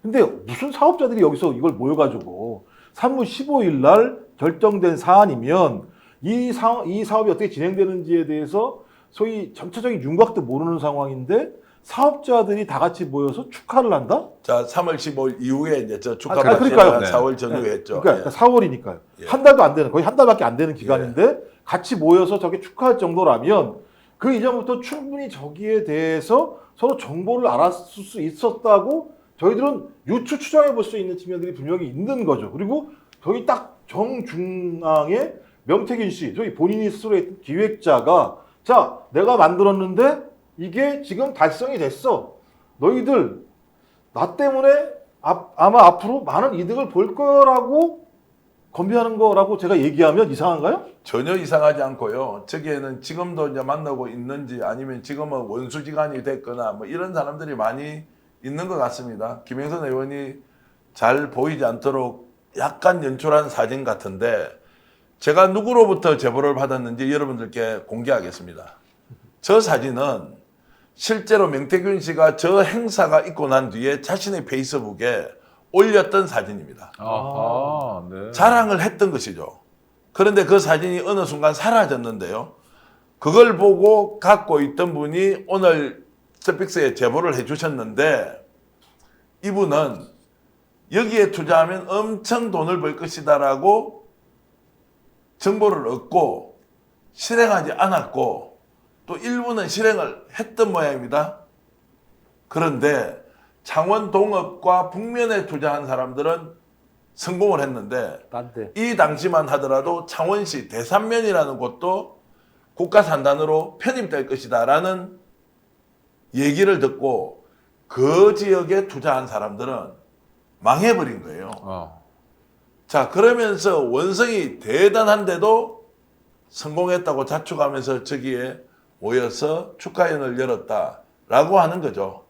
근데 무슨 사업자들이 여기서 이걸 모여가지고 3월 15일 날 결정된 사안이면 이 사업이 어떻게 진행되는지에 대해서 소위 전체적인 윤곽도 모르는 상황인데 사업자들이 다 같이 모여서 축하를 한다? 자, 3월 15일 이후에 이제 저 축하 그러니까요. 파티가 네. 4월 전후에 했죠. 그러니까 예. 4월이니까요. 예. 한 달도 안 되는, 거의 한 달밖에 안 되는 기간인데 같이 모여서 저게 축하할 정도라면 그 이전부터 충분히 저기에 대해서 서로 정보를 알았을 수 있었다고 저희들은 유추 추정해 볼 수 있는 측면들이 분명히 있는 거죠. 그리고 저희 딱 정중앙에 명태균 씨, 저희 본인이 스스로 했던 기획자가 자, 내가 만들었는데 이게 지금 달성이 됐어. 너희들 나 때문에 아마 앞으로 많은 이득을 볼 거라고 건배하는 거라고 제가 얘기하면 이상한가요? 전혀 이상하지 않고요. 저기에는 지금도 이제 만나고 있는지 아니면 지금은 원수지간이 됐거나 뭐 이런 사람들이 많이 있는 것 같습니다. 김영선 의원이 잘 보이지 않도록 약간 연출한 사진 같은데 제가 누구로부터 제보를 받았는지 여러분들께 공개하겠습니다. 저 사진은 실제로 명태균 씨가 저 행사가 있고 난 뒤에 자신의 페이스북에 올렸던 사진입니다. 아하, 네. 자랑을 했던 것이죠. 그런데 그 사진이 어느 순간 사라졌는데요. 그걸 보고 갖고 있던 분이 오늘 스픽스에 제보를 해주셨는데 이분은 여기에 투자하면 엄청 돈을 벌 것이다라고 정보를 얻고 실행하지 않았고 또 일부는 실행을 했던 모양입니다. 그런데 창원 동업과 북면에 투자한 사람들은 성공을 했는데 딴데. 이 당시만 하더라도 창원시 대산면이라는 곳도 국가산단으로 편입될 것이다라는 얘기를 듣고 그 지역에 투자한 사람들은 망해버린 거예요. 자, 그러면서 원성이 대단한데도 성공했다고 자축하면서 저기에 모여서 축하연을 열었다라고 하는 거죠.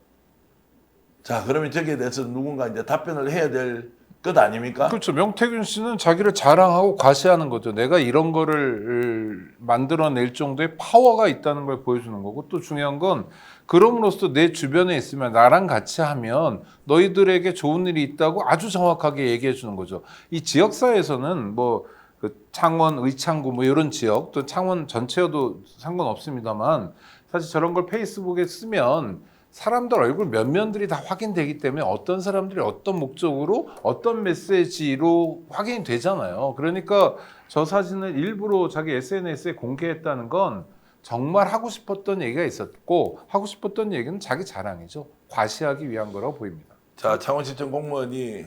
자, 그러면 저기에 대해서 누군가 이제 답변을 해야 될 것 아닙니까? 그렇죠. 명태균 씨는 자기를 자랑하고 과시하는 거죠. 내가 이런 거를 만들어낼 정도의 파워가 있다는 걸 보여주는 거고 또 중요한 건 그럼으로써 내 주변에 있으면 나랑 같이 하면 너희들에게 좋은 일이 있다고 아주 정확하게 얘기해 주는 거죠. 이 지역사회에서는 뭐 그 창원, 의창구 뭐 이런 지역 또 창원 전체여도 상관없습니다만 사실 저런 걸 페이스북에 쓰면 사람들 얼굴 면면들이 다 확인되기 때문에 어떤 사람들이 어떤 목적으로 어떤 메시지로 확인이 되잖아요. 그러니까 저 사진을 일부러 자기 SNS에 공개했다는 건 정말 하고 싶었던 얘기가 있었고 하고 싶었던 얘기는 자기 자랑이죠. 과시하기 위한 거라고 보입니다. 자, 창원시청 공무원이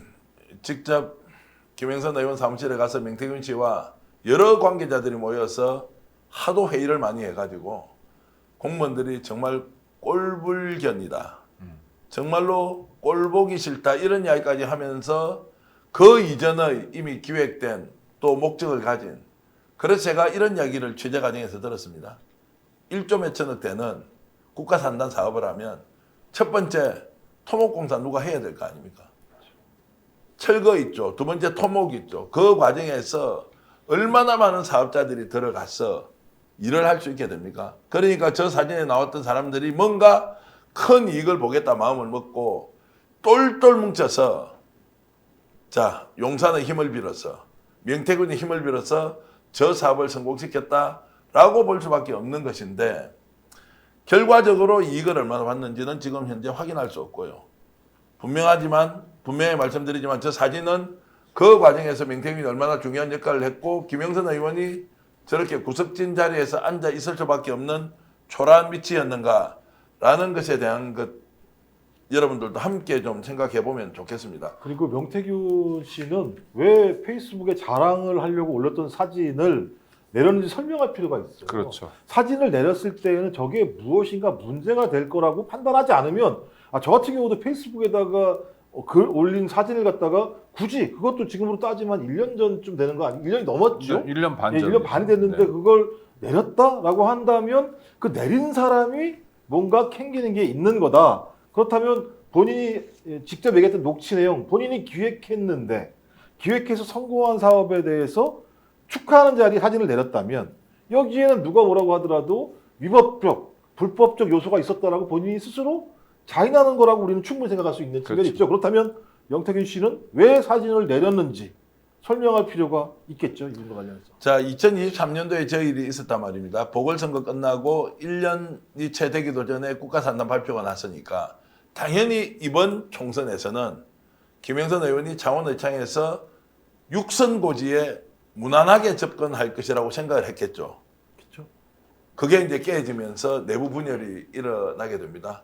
직접 김영선 의원 사무실에 가서 명태균 씨와 여러 관계자들이 모여서 하도 회의를 많이 해가지고 공무원들이 정말 꼴불견이다. 정말로 꼴보기 싫다. 이런 이야기까지 하면서 그 이전의 이미 기획된 또 목적을 가진 그래서 제가 이런 이야기를 취재 과정에서 들었습니다. 1조 몇천억 되는 국가산단 사업을 하면 첫 번째 토목공사 누가 해야 될 거 아닙니까? 철거 있죠. 두 번째 토목 있죠. 그 과정에서 얼마나 많은 사업자들이 들어가서 일을 할 수 있게 됩니까? 그러니까 저 사진에 나왔던 사람들이 뭔가 큰 이익을 보겠다 마음을 먹고 똘똘 뭉쳐서 자, 용산의 힘을 빌어서 명태균의 힘을 빌어서 저 사업을 성공시켰다라고 볼 수밖에 없는 것인데 결과적으로 이익을 얼마나 받는지는 지금 현재 확인할 수 없고요. 분명히 말씀드리지만 저 사진은 그 과정에서 명태균이 얼마나 중요한 역할을 했고 김영선 의원이 저렇게 구석진 자리에서 앉아 있을 수밖에 없는 초라한 위치였는가라는 것에 대한 것 여러분들도 함께 좀 생각해 보면 좋겠습니다. 그리고 명태균 씨는 왜 페이스북에 자랑을 하려고 올렸던 사진을 내렸는지 설명할 필요가 있어요. 그렇죠. 사진을 내렸을 때는 저게 무엇인가 문제가 될 거라고 판단하지 않으면 저 같은 경우도 페이스북에다가 글 올린 사진을 갖다가 굳이 그것도 지금으로 따지면 1년 전쯤 되는 거 아니에요? 1년이 넘었죠? 1년 반 예, 전. 1년 반이 됐는데 네. 그걸 내렸다라고 한다면 그 내린 사람이 뭔가 캥기는 게 있는 거다. 그렇다면 본인이 직접 얘기했던 녹취 내용 본인이 기획했는데 기획해서 성공한 사업에 대해서 축하하는 자리에 사진을 내렸다면 여기에는 누가 뭐라고 하더라도 위법적, 불법적 요소가 있었다라고 본인이 스스로 자인하는 거라고 우리는 충분히 생각할 수 있는 측면이 그렇죠. 있죠. 그렇다면 명태균 씨는 왜 사진을 내렸는지 설명할 필요가 있겠죠. 이분과 관련해서. 자, 2023년도에 저 일이 있었단 말입니다. 보궐선거 끝나고 1년이 채 되기도 전에 국가산단 발표가 났으니까 당연히 이번 총선에서는 김영선 의원이 창원 의창에서 육선고지에 무난하게 접근할 것이라고 생각을 했겠죠. 그렇죠. 그게 이제 깨지면서 내부 분열이 일어나게 됩니다.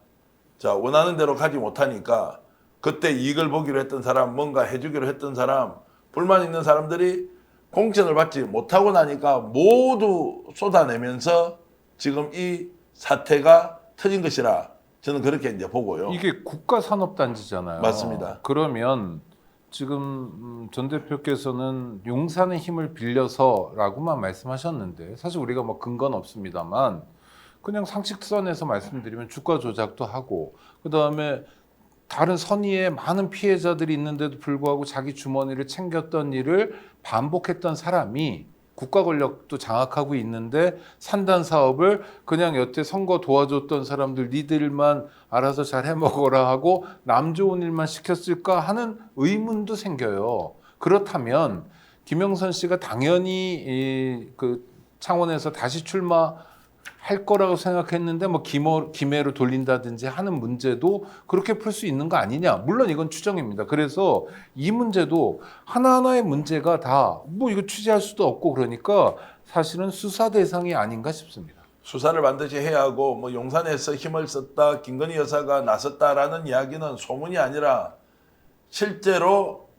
자, 원하는 대로 가지 못하니까 그때 이익을 보기로 했던 사람, 뭔가 해주기로 했던 사람, 불만 있는 사람들이 공천을 받지 못하고 나니까 모두 쏟아내면서 지금 이 사태가 터진 것이라 저는 그렇게 이제 보고요. 이게 국가산업단지잖아요. 맞습니다. 그러면 지금 전 대표께서는 용산의 힘을 빌려서라고만 말씀하셨는데 사실 우리가 뭐 근거는 없습니다만 그냥 상식선에서 말씀드리면 주가 조작도 하고 그다음에 다른 선의에 많은 피해자들이 있는데도 불구하고 자기 주머니를 챙겼던 일을 반복했던 사람이 국가 권력도 장악하고 있는데 산단 사업을 그냥 여태 선거 도와줬던 사람들 니들만 알아서 잘 해먹어라 하고 남 좋은 일만 시켰을까 하는 의문도 생겨요. 그렇다면 김영선 씨가 당연히 그 창원에서 다시 출마할 거라고 생각했는데 뭐 김해로 돌린다든지 하는 문제도 그렇게 풀 수 있는 거 아니냐. 물론 이건 추정입니다. 그래서 이 문제도 하나하나의 문제가 다 뭐 이거 취재할 수도 없고 그러니까 사실은 수사 대상이 아닌가 싶습니다. 수사를 반드시 해야 하고 뭐 용산에서 힘을 썼다, 김건희 여사가 나섰다라는 이야기는 소문이 아니라 실제로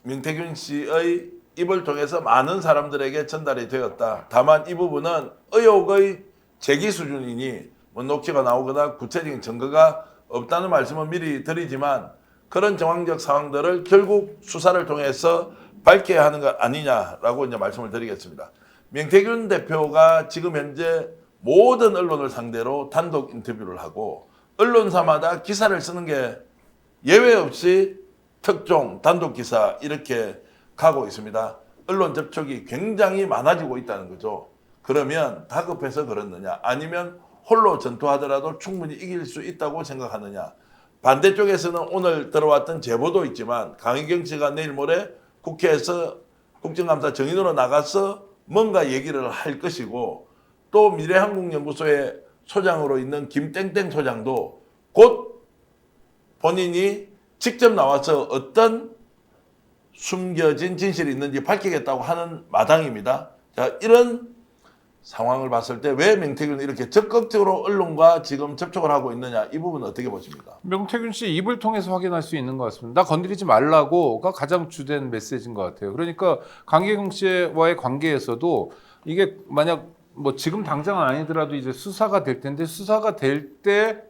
명태균 씨의 입을 통해서 많은 사람들에게 전달이 되었다. 다만 이 부분은 의혹의 제기 수준이니 뭐 녹취가 나오거나 구체적인 증거가 없다는 말씀은 미리 드리지만 그런 정황적 상황들을 결국 수사를 통해서 밝혀야 하는 것 아니냐라고 이제 말씀을 드리겠습니다. 명태균 대표가 지금 현재 모든 언론을 상대로 단독 인터뷰를 하고 언론사마다 기사를 쓰는 게 예외 없이 특종, 단독 기사 이렇게 가고 있습니다. 언론 접촉이 굉장히 많아지고 있다는 거죠. 그러면 다급해서 그렇느냐 아니면 홀로 전투하더라도 충분히 이길 수 있다고 생각하느냐. 반대쪽에서는 오늘 들어왔던 제보도 있지만 강희경 씨가 내일 모레 국회에서 국정감사 정인으로 나가서 뭔가 얘기를 할 것이고 또 미래한국연구소의 소장으로 있는 김땡땡 소장도 곧 본인이 직접 나와서 어떤 숨겨진 진실이 있는지 밝히겠다고 하는 마당입니다. 자, 이런 상황을 봤을 때 왜 명태균은 이렇게 적극적으로 언론과 지금 접촉을 하고 있느냐 이 부분은 어떻게 보십니까? 명태균 씨 입을 통해서 확인할 수 있는 것 같습니다. 나 건드리지 말라고가 가장 주된 메시지인 것 같아요. 그러니까 강기경 씨와의 관계에서도 이게 만약 뭐 지금 당장은 아니더라도 이제 수사가 될 텐데 수사가 될 때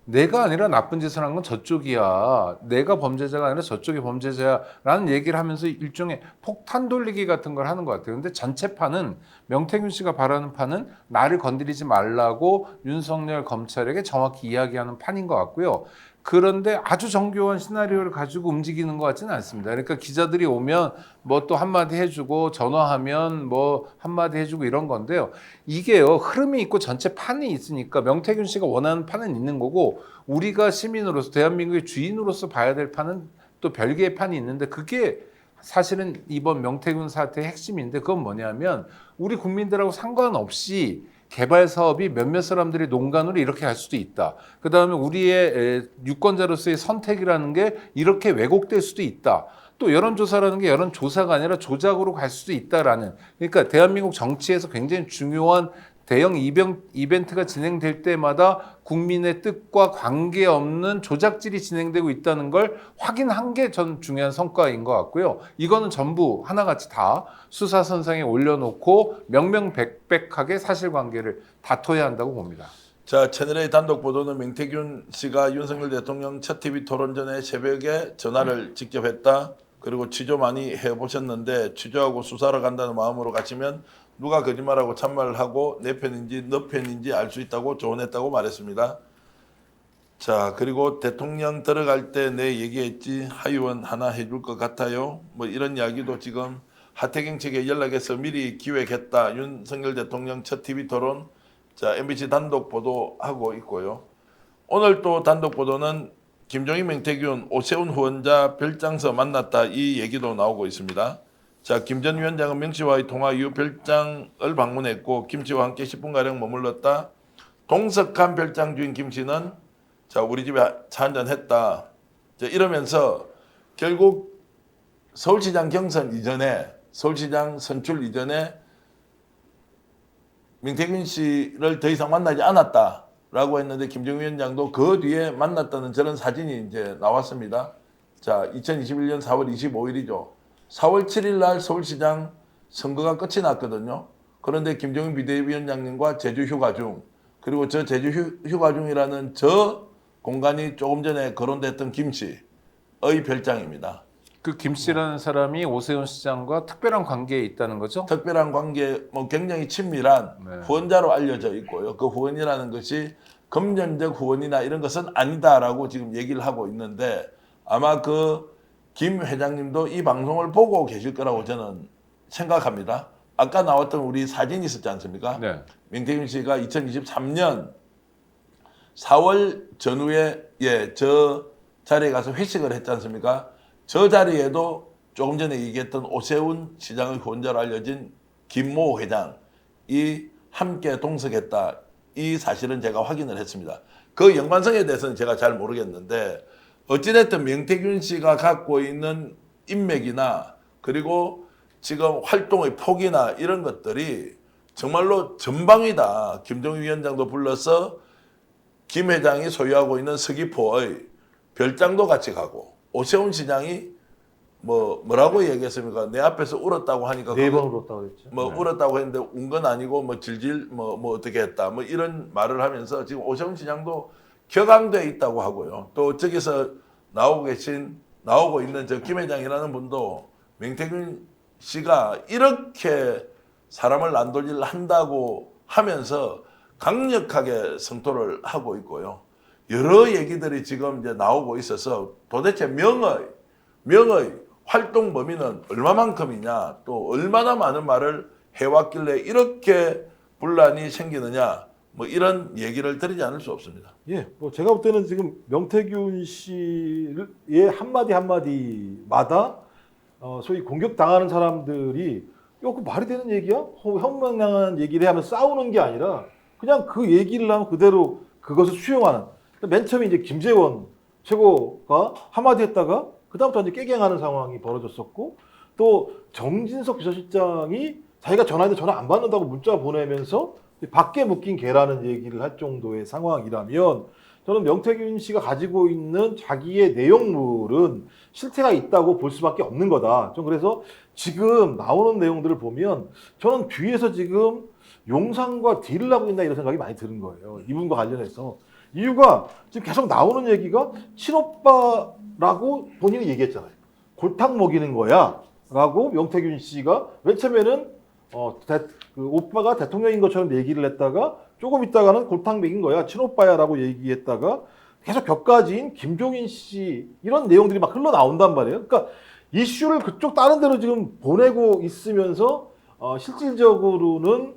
내가 아니라 나쁜 짓을 한 건 저쪽이야. 내가 범죄자가 아니라 저쪽이 범죄자야라는 얘기를 하면서 일종의 폭탄 돌리기 같은 걸 하는 것 같아요. 근데 전체 판은 명태균 씨가 바라는 판은 나를 건드리지 말라고 윤석열 검찰에게 정확히 이야기하는 판인 것 같고요. 그런데 아주 정교한 시나리오를 가지고 움직이는 것 같지는 않습니다. 그러니까 기자들이 오면 뭐 또 한마디 해주고 전화하면 뭐 한마디 해주고 이런 건데요. 이게요 흐름이 있고 전체 판이 있으니까 명태균 씨가 원하는 판은 있는 거고 우리가 시민으로서 대한민국의 주인으로서 봐야 될 판은 또 별개의 판이 있는데 그게 사실은 이번 명태균 사태의 핵심인데 그건 뭐냐면 우리 국민들하고 상관없이 개발 사업이 몇몇 사람들이 농간으로 이렇게 갈 수도 있다. 그 다음에 우리의 유권자로서의 선택이라는 게 이렇게 왜곡될 수도 있다. 또 여론조사라는 게 여론조사가 아니라 조작으로 갈 수도 있다라는. 그러니까 대한민국 정치에서 굉장히 중요한 대형 이벤트가 진행될 때마다 국민의 뜻과 관계없는 조작질이 진행되고 있다는 걸 확인한 게 전 중요한 성과인 것 같고요. 이거는 전부 하나같이 다 수사선상에 올려놓고 명명백백하게 사실관계를 다퉈야 한다고 봅니다. 자, 채널A 단독 보도는 명태균 씨가 윤석열 대통령 첫 TV 토론 전에 새벽에 전화를 직접 했다. 그리고 취조 많이 해보셨는데 취조하고 수사를 간다는 마음으로 가시면 누가 거짓말하고 참말을 하고 내 편인지 너 편인지 알 수 있다고 조언했다고 말했습니다. 자, 그리고 대통령 들어갈 때 내 얘기했지 하의원 하나 해줄 것 같아요. 뭐 이런 이야기도 지금 하태경 측에 연락해서 미리 기획했다. 윤석열 대통령 첫 TV 토론. 자, MBC 단독 보도하고 있고요. 오늘 또 단독 보도는 김종인, 명태균, 오세훈 후원자 별장서 만났다 이 얘기도 나오고 있습니다. 자, 김 전 위원장은 명 씨와의 통화 이후 별장을 방문했고 김 씨와 함께 10분가량 머물렀다. 동석한 별장 주인 김 씨는 자, 우리 집에 차 한잔 했다. 자, 이러면서 결국 서울시장 경선 이전에 서울시장 선출 이전에 명태균 씨를 더 이상 만나지 않았다라고 했는데 김정은 위원장도 그 뒤에 만났다는 저런 사진이 이제 나왔습니다. 자, 2021년 4월 25일이죠. 4월 7일 날 서울시장 선거가 끝이 났거든요. 그런데 김종인 비대위원장님과 제주 휴가 중 그리고 저 제주 휴가 중이라는 저 공간이 조금 전에 거론됐던 김 씨의 별장입니다. 그 김 씨라는 사람이 오세훈 시장과 특별한 관계에 있다는 거죠? 특별한 관계, 뭐 굉장히 친밀한 네. 후원자로 알려져 있고요. 그 후원이라는 것이 금전적 후원이나 이런 것은 아니다라고 지금 얘기를 하고 있는데 아마 그 김 회장님도 이 방송을 보고 계실 거라고 저는 생각합니다. 아까 나왔던 우리 사진 있었지 않습니까? 네. 명태균 씨가 2023년 4월 전후에 저 자리에 가서 회식을 했지 않습니까? 저 자리에도 조금 전에 얘기했던 오세훈 시장의 후원자로 알려진 김모 회장이 함께 동석했다. 이 사실은 제가 확인을 했습니다. 그 연관성에 대해서는 제가 잘 모르겠는데 어찌됐든 명태균 씨가 갖고 있는 인맥이나 그리고 지금 활동의 폭이나 이런 것들이 정말로 전방위다. 김종인 위원장도 불러서 김 회장이 소유하고 있는 서귀포의 별장도 같이 가고 오세훈 시장이 뭐라고 얘기했습니까? 내 앞에서 울었다고 하니까 4번 울었다고 그랬죠. 뭐 울었다고 했는데 운 건 아니고 뭐 질질 뭐 어떻게 했다 뭐 이런 말을 하면서 지금 오세훈 시장도 격앙돼 있다고 하고요. 또 저기서 나오고 있는 저 김 회장이라는 분도 명태균 씨가 이렇게 사람을 난돌질 한다고 하면서 강력하게 성토를 하고 있고요. 여러 얘기들이 지금 이제 나오고 있어서 도대체 명의 활동 범위는 얼마만큼이냐 또 얼마나 많은 말을 해왔길래 이렇게 분란이 생기느냐 뭐 이런 얘기를 드리지 않을 수 없습니다. 예, 뭐 제가 볼 때는 지금 명태균 씨의 한마디 한마디마다 소위 공격당하는 사람들이 그 말이 되는 얘기야? 혁명당한 얘기를 하면서 싸우는 게 아니라 그냥 그 얘기를 하면 그대로 그것을 수용하는. 맨 처음에 이제 김재원 최고가 한마디 했다가 그다음부터 이제 깨갱하는 상황이 벌어졌었고 또 정진석 비서실장이 자기가 전화했는데 전화 안 받는다고 문자 보내면서 밖에 묶인 개라는 얘기를 할 정도의 상황이라면 저는 명태균 씨가 가지고 있는 자기의 내용물은 실태가 있다고 볼 수밖에 없는 거다. 좀 그래서 지금 나오는 내용들을 보면 저는 뒤에서 지금 용산과 딜을 하고 있나 이런 생각이 많이 드는 거예요. 이분과 관련해서. 이유가 지금 계속 나오는 얘기가 친오빠라고 본인이 얘기했잖아요. 골탕 먹이는 거야 라고 명태균 씨가 맨 처음에는 그 오빠가 대통령인 것처럼 얘기를 했다가 조금 있다가는 골탕 먹인 거야 친오빠야 라고 얘기했다가 계속 격가지인 김종인 씨 이런 내용들이 막 흘러나온단 말이에요. 그러니까 이슈를 그쪽 다른 데로 지금 보내고 있으면서 실질적으로는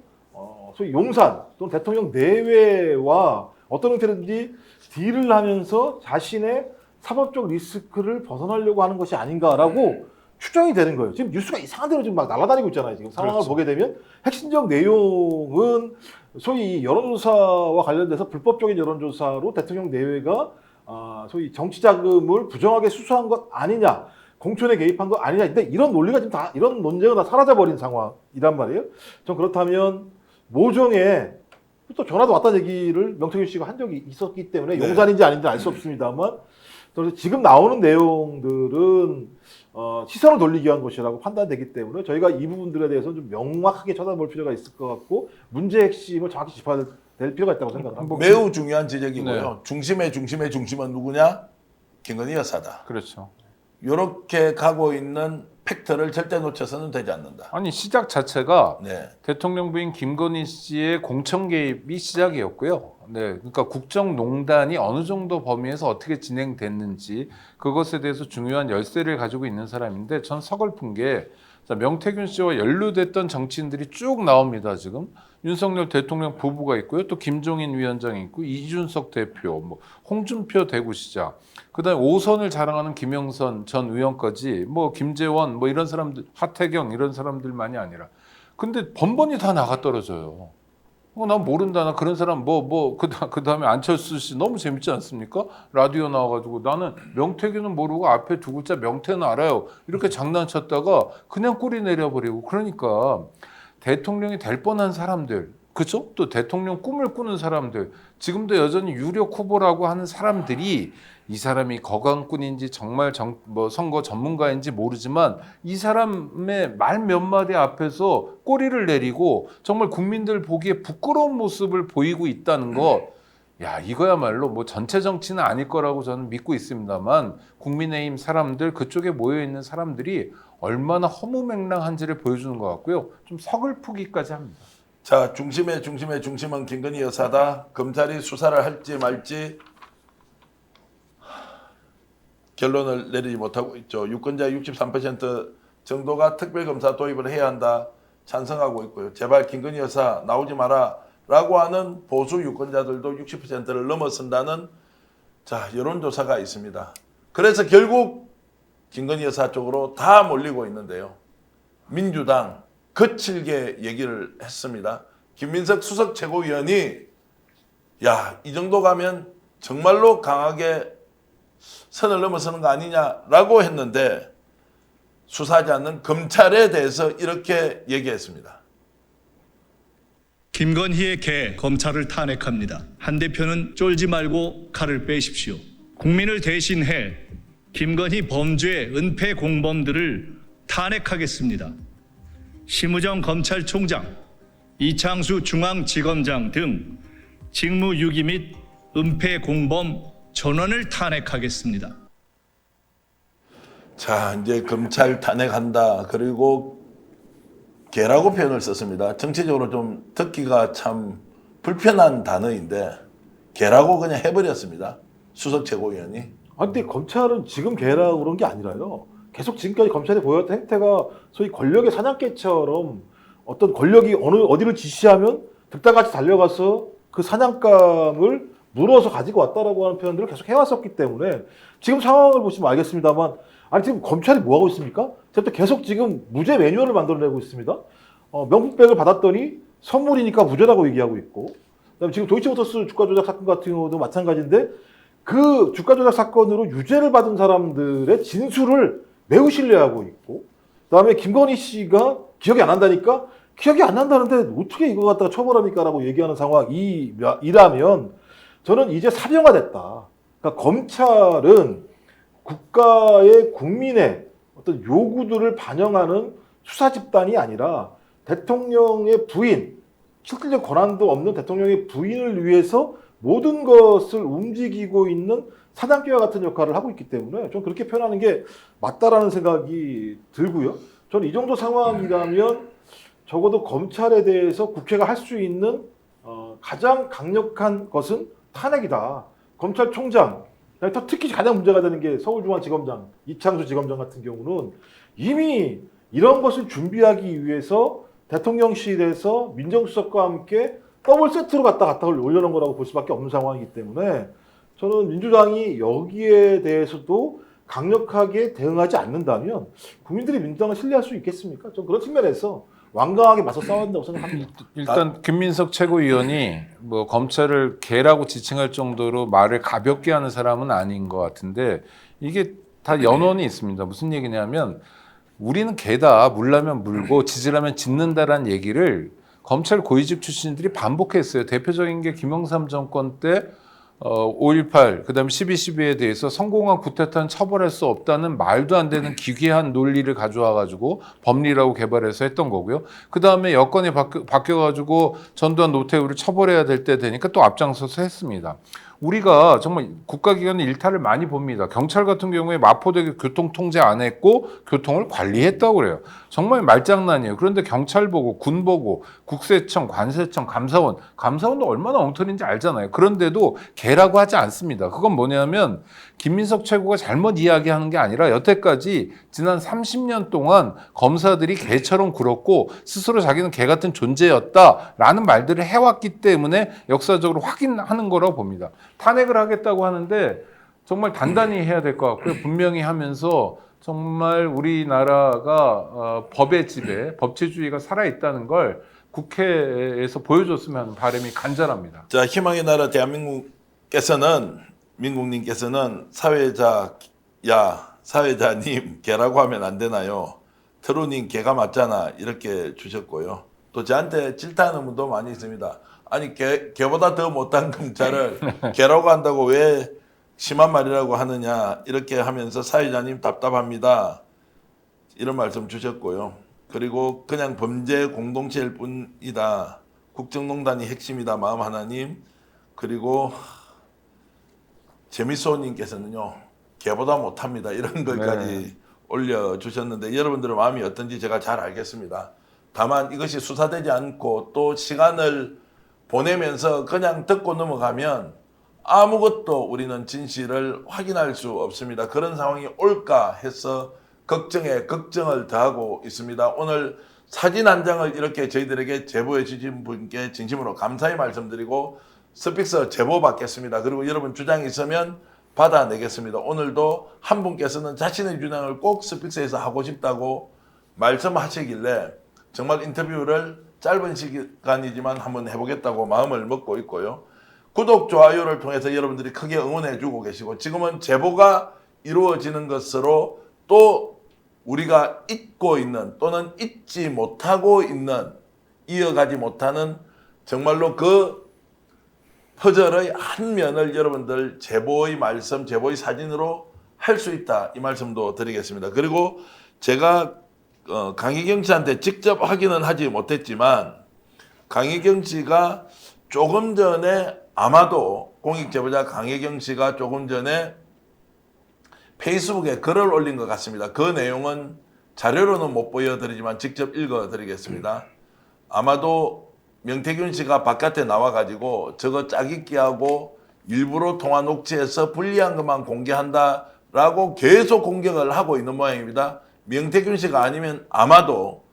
소위 용산 또는 대통령 내외와 어떤 형태든지 딜을 하면서 자신의 사법적 리스크를 벗어나려고 하는 것이 아닌가라고 추정이 되는 거예요. 지금 뉴스가 이상한 대로 지금 막 날아다니고 있잖아요. 지금 상황을 그렇죠. 보게 되면 핵심적 내용은 소위 여론조사와 관련돼서 불법적인 여론조사로 대통령 내외가 소위 정치 자금을 부정하게 수수한 것 아니냐, 공천에 개입한 것 아니냐. 근데 이런 논리가 지금 다 이런 논쟁은 다 사라져버린 상황이란 말이에요. 전 그렇다면 모종의 또 전화도 왔다는 얘기를 명태균 씨가 한 적이 있었기 때문에 네. 용산인지 아닌지 알 수 없습니다만 그래서 지금 나오는 내용들은 시선을 돌리기 위한 것이라고 판단되기 때문에 저희가 이 부분들에 대해서 좀 명확하게 쳐다볼 필요가 있을 것 같고 문제의 핵심을 정확히 짚어야 될 필요가 있다고 생각을 합니다. 매우 중요한 지적이고요. 네. 중심의 중심은 누구냐? 김건희 여사다. 그렇죠. 이렇게 가고 있는 팩트를 절대 놓쳐서는 되지 않는다. 아니 시작 자체가 네. 대통령 부인 김건희 씨의 공천 개입이 시작이었고요. 네, 그러니까 국정농단이 어느 정도 범위에서 어떻게 진행됐는지 그것에 대해서 중요한 열쇠를 가지고 있는 사람인데 전 서글픈 게 명태균 씨와 연루됐던 정치인들이 쭉 나옵니다. 지금 윤석열 대통령 부부가 있고요, 또 김종인 위원장이 있고 이준석 대표, 뭐 홍준표 대구시장, 그다음에 5선을 자랑하는 김영선 전 의원까지 뭐 김재원 뭐 이런 사람들, 하태경 이런 사람들만이 아니라 근데 번번이 다 나가 떨어져요. 난 모른다. 나 그런 사람 그다음에 안철수 씨 너무 재밌지 않습니까? 라디오 나와가지고 나는 명태균은 모르고 앞에 두 글자 명태는 알아요. 이렇게 장난쳤다가 그냥 꼬리 내려버리고 그러니까 대통령이 될 뻔한 사람들, 그죠? 또 대통령 꿈을 꾸는 사람들, 지금도 여전히 유력 후보라고 하는 사람들이 이 사람이 거강꾼인지 정말 선거 전문가인지 모르지만 이 사람의 말 몇 마디 앞에서 꼬리를 내리고 정말 국민들 보기에 부끄러운 모습을 보이고 있다는 것, 야 이거야말로 뭐 전체 정치는 아닐 거라고 저는 믿고 있습니다만 국민의힘 사람들 그쪽에 모여 있는 사람들이 얼마나 허무맹랑한지를 보여주는 것 같고요. 좀 서글프기까지 합니다. 자, 중심은 김건희 여사다. 검찰이 수사를 할지 말지 결론을 내리지 못하고 있죠. 유권자 63% 정도가 특별검사 도입을 해야 한다 찬성하고 있고요. 제발 김건희 여사 나오지 마라 라고 하는 보수 유권자들도 60%를 넘어선다는 자 여론조사가 있습니다. 그래서 결국 김건희 여사 쪽으로 다 몰리고 있는데요. 민주당 거칠게 얘기를 했습니다. 김민석 수석 최고위원이 야, 이 정도 가면 정말로 강하게 선을 넘어서는 거 아니냐라고 했는데 수사하지 않는 검찰에 대해서 이렇게 얘기했습니다. 김건희의 개 검찰을 탄핵합니다. 한 대표는 쫄지 말고 칼을 빼십시오. 국민을 대신해 김건희 범죄 은폐 공범들을 탄핵하겠습니다. 심우정 검찰총장, 이창수 중앙지검장 등 직무유기 및 은폐 공범 전원을 탄핵하겠습니다. 자, 이제 검찰 탄핵한다. 그리고 개라고 표현을 썼습니다. 정치적으로 좀 듣기가 참 불편한 단어인데 개라고 그냥 해버렸습니다. 수석 최고위원이. 아, 근데 검찰은 지금 개라고 그런 게 아니라요. 계속 지금까지 검찰이 보였던 행태가 소위 권력의 사냥개처럼 어떤 권력이 어디를 지시하면 득달같이 달려가서 그 사냥감을 물어서 가지고 왔다라고 하는 표현들을 계속 해왔었기 때문에 지금 상황을 보시면 알겠습니다만 아니 지금 검찰이 뭐 하고 있습니까? 제가 또 계속 지금 무죄 매뉴얼을 만들어내고 있습니다. 명품백을 받았더니 선물이니까 무죄라고 얘기하고 있고 그다음에 지금 도이치모터스 주가 조작 사건 같은 경우도 마찬가지인데 그 주가 조작 사건으로 유죄를 받은 사람들의 진술을 매우 신뢰하고 있고 그다음에 김건희 씨가 기억이 안 난다니까 기억이 안 난다는데 어떻게 이거 갖다가 처벌합니까? 라고 얘기하는 상황이라면 저는 이제 사병화됐다. 그러니까 검찰은 국가의 국민의 어떤 요구들을 반영하는 수사 집단이 아니라 대통령의 부인, 실질적 권한도 없는 대통령의 부인을 위해서 모든 것을 움직이고 있는 사냥개와 같은 역할을 하고 있기 때문에 좀 그렇게 표현하는 게 맞다라는 생각이 들고요. 저는 이 정도 상황이라면 적어도 검찰에 대해서 국회가 할 수 있는 가장 강력한 것은 탄핵이다. 검찰총장, 특히 가장 문제가 되는 게 서울중앙지검장, 이창수 지검장 같은 경우는 이미 이런 것을 준비하기 위해서 대통령실에서 민정수석과 함께 더블 세트로 갖다 올려놓은 거라고 볼 수밖에 없는 상황이기 때문에 저는 민주당이 여기에 대해서도 강력하게 대응하지 않는다면 국민들이 민주당을 신뢰할 수 있겠습니까? 좀 그런 측면에서 완강하게 맞서 싸워야 한다고 생각합니다. 일단 김민석 최고위원이 뭐 검찰을 개라고 지칭할 정도로 말을 가볍게 하는 사람은 아닌 것 같은데 이게 다 연원이 있습니다. 무슨 얘기냐면 우리는 개다, 물라면 물고 짖으라면 짖는다라는 얘기를 검찰 고위직 출신들이 반복했어요. 대표적인 게 김영삼 정권 때 5.18 그다음에 12.12에 대해서 성공한 쿠데타는 처벌할 수 없다는 말도 안 되는 기괴한 논리를 가져와 가지고 법리라고 개발해서 했던 거고요. 그다음에 여건이 바뀌어 가지고 전두환 노태우를 처벌해야 될 때 되니까 또 앞장서서 했습니다. 우리가 정말 국가기관의 일탈을 많이 봅니다. 경찰 같은 경우에 마포대교 교통 통제 안 했고 교통을 관리했다고 그래요. 정말 말장난이에요. 그런데 경찰 보고 군 보고 국세청, 관세청, 감사원도 얼마나 엉터리인지 알잖아요. 그런데도 개라고 하지 않습니다. 그건 뭐냐면 김민석 최고가 잘못 이야기하는 게 아니라 여태까지 지난 30년 동안 검사들이 개처럼 굴었고 스스로 자기는 개 같은 존재였다라는 말들을 해왔기 때문에 역사적으로 확인하는 거라고 봅니다. 탄핵을 하겠다고 하는데 정말 단단히 해야 될 것 같고요. 분명히 하면서 정말 우리나라가 법의 지배, 법치주의가 살아있다는 걸 국회에서 보여줬으면 하는 바람이 간절합니다. 자, 희망의 나라 민국님께서는 사회자님 개라고 하면 안 되나요? 트루님 개가 맞잖아 이렇게 주셨고요. 또 저한테 질타하는 분도 많이 있습니다. 아니 개보다 더 못한 검찰을 개라고 한다고 왜 심한 말이라고 하느냐 이렇게 하면서 사회자님 답답합니다. 이런 말씀 주셨고요. 그리고 그냥 범죄 공동체일 뿐이다. 국정농단이 핵심이다. 마음 하나님. 그리고 재미소님께서는요. 개보다 못합니다. 이런 것까지 올려주셨는데 여러분들의 마음이 어떤지 제가 잘 알겠습니다. 다만 이것이 수사되지 않고 또 시간을 보내면서 그냥 듣고 넘어가면 아무것도 우리는 진실을 확인할 수 없습니다. 그런 상황이 올까 해서 걱정에 걱정을 더하고 있습니다. 오늘 사진 한 장을 이렇게 저희들에게 제보해 주신 분께 진심으로 감사의 말씀드리고 스픽서 제보 받겠습니다. 그리고 여러분 주장이 있으면 받아내겠습니다. 오늘도 한 분께서는 자신의 주장을 꼭 스픽서에서 하고 싶다고 말씀하시길래 정말 인터뷰를 짧은 시간이지만 한번 해보겠다고 마음을 먹고 있고요. 구독, 좋아요를 통해서 여러분들이 크게 응원해 주고 계시고 지금은 제보가 이루어지는 것으로 또 우리가 잊고 있는 또는 잊지 못하고 있는 이어가지 못하는 정말로 그 퍼즐의 한 면을 여러분들 제보의 말씀, 제보의 사진으로 할 수 있다 이 말씀도 드리겠습니다. 그리고 제가 강희경 씨한테 직접 확인은 하지 못했지만 강희경 씨가 조금 전에 아마도 공익제보자 강혜경 씨가 조금 전에 페이스북에 글을 올린 것 같습니다. 그 내용은 자료로는 못 보여드리지만 직접 읽어드리겠습니다. 아마도 명태균 씨가 바깥에 나와가지고 저거 짜깁기하고 일부러 통화 녹취해서 불리한 것만 공개한다라고 계속 공격을 하고 있는 모양입니다. 명태균 씨가 아니면 아마도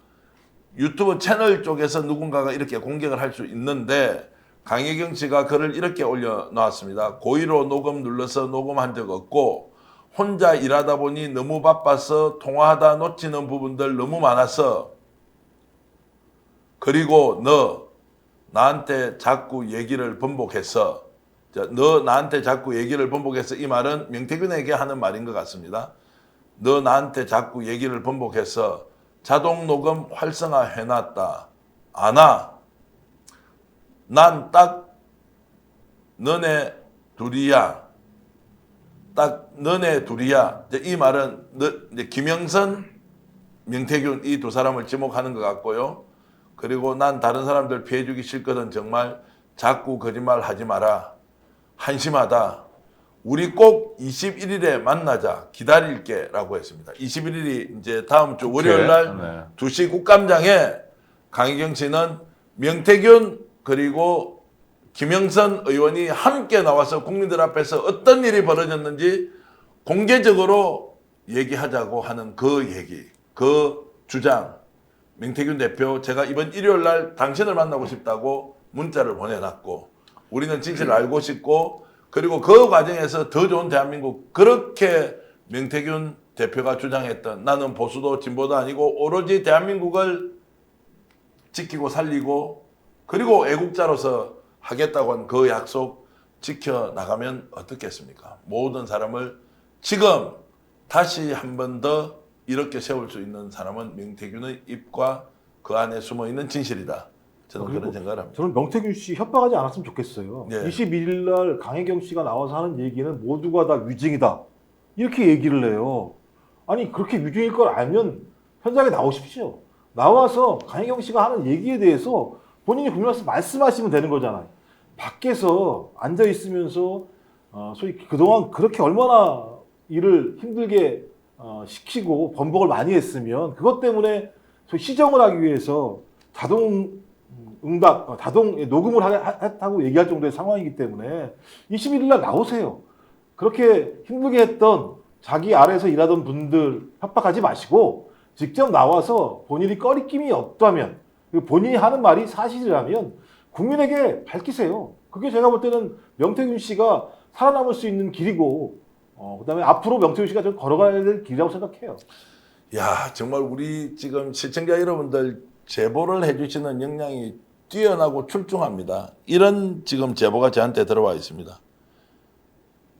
유튜브 채널 쪽에서 누군가가 이렇게 공격을 할 수 있는데 강혜경 씨가 글을 이렇게 올려놓았습니다. 고의로 녹음 눌러서 녹음한 적 없고 혼자 일하다 보니 너무 바빠서 통화하다 놓치는 부분들 너무 많아서 그리고 너 나한테 자꾸 얘기를 번복해서 너 나한테 자꾸 얘기를 번복해서 이 말은 명태균에게 하는 말인 것 같습니다. 너 나한테 자꾸 얘기를 번복해서 자동 녹음 활성화 해놨다. 안아. 난 딱 너네 둘이야. 딱 너네 둘이야. 이 말은 이제 김영선, 명태균 이 두 사람을 지목하는 것 같고요. 그리고 난 다른 사람들 피해주기 싫거든. 정말 자꾸 거짓말 하지 마라. 한심하다. 우리 꼭 21일에 만나자. 기다릴게 라고 했습니다. 21일이 이제 다음 주 월요일 날 2시 국감장에 강희경 씨는 명태균 그리고 김영선 의원이 함께 나와서 국민들 앞에서 어떤 일이 벌어졌는지 공개적으로 얘기하자고 하는 그 얘기, 그 주장. 명태균 대표 제가 이번 일요일 날 당신을 만나고 싶다고 문자를 보내놨고 우리는 진실을 알고 싶고 그리고 그 과정에서 더 좋은 대한민국 그렇게 명태균 대표가 주장했던 나는 보수도 진보도 아니고 오로지 대한민국을 지키고 살리고 그리고 애국자로서 하겠다고 한 그 약속 지켜나가면 어떻겠습니까? 모든 사람을 지금 다시 한 번 더 이렇게 세울 수 있는 사람은 명태균의 입과 그 안에 숨어있는 진실이다. 저는 그런 생각을 합니다. 저는 명태균 씨 협박하지 않았으면 좋겠어요. 네. 21일 날 강혜경 씨가 나와서 하는 얘기는 모두가 다 위증이다. 이렇게 얘기를 해요. 아니 그렇게 위증일 걸 알면 현장에 나오십시오. 나와서 강혜경 씨가 하는 얘기에 대해서 본인이 국민한테 말씀하시면 되는 거잖아요. 밖에서 앉아 있으면서 소위 그동안 그렇게 얼마나 일을 힘들게 시키고 번복을 많이 했으면 그것 때문에 소위 시정을 하기 위해서 자동 응답, 자동 녹음을 했다고 얘기할 정도의 상황이기 때문에 21일 날 나오세요. 그렇게 힘들게 했던 자기 아래에서 일하던 분들 협박하지 마시고 직접 나와서 본인이 꺼리낌이 없다면 본인이 하는 말이 사실이라면 국민에게 밝히세요. 그게 제가 볼 때는 명태균 씨가 살아남을 수 있는 길이고 그다음에 앞으로 명태균 씨가 좀 걸어가야 될 길이라고 생각해요. 야 정말 우리 지금 시청자 여러분들 제보를 해주시는 역량이 뛰어나고 출중합니다. 이런 지금 제보가 저한테 들어와 있습니다.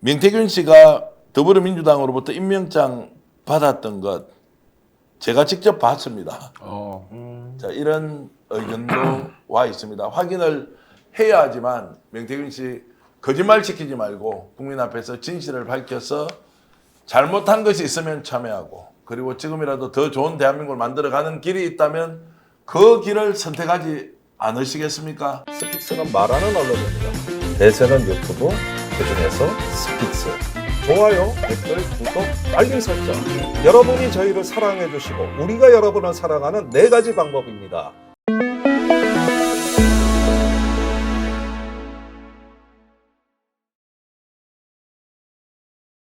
명태균 씨가 더불어민주당으로부터 임명장 받았던 것 제가 직접 봤습니다. 자, 이런 의견도 와 있습니다. 확인을 해야 하지만 명태균 씨 거짓말 시키지 말고 국민 앞에서 진실을 밝혀서 잘못한 것이 있으면 참여하고 그리고 지금이라도 더 좋은 대한민국을 만들어가는 길이 있다면 그 길을 선택하지 않으시겠습니까? 스픽스는 말하는 언론입니다. 대세는 유튜브, 그중에서 스픽스. 좋아요, 댓글, 구독, 알림 설정. 여러분이 저희를 사랑해 주시고 우리가 여러분을 사랑하는 4가지 방법입니다.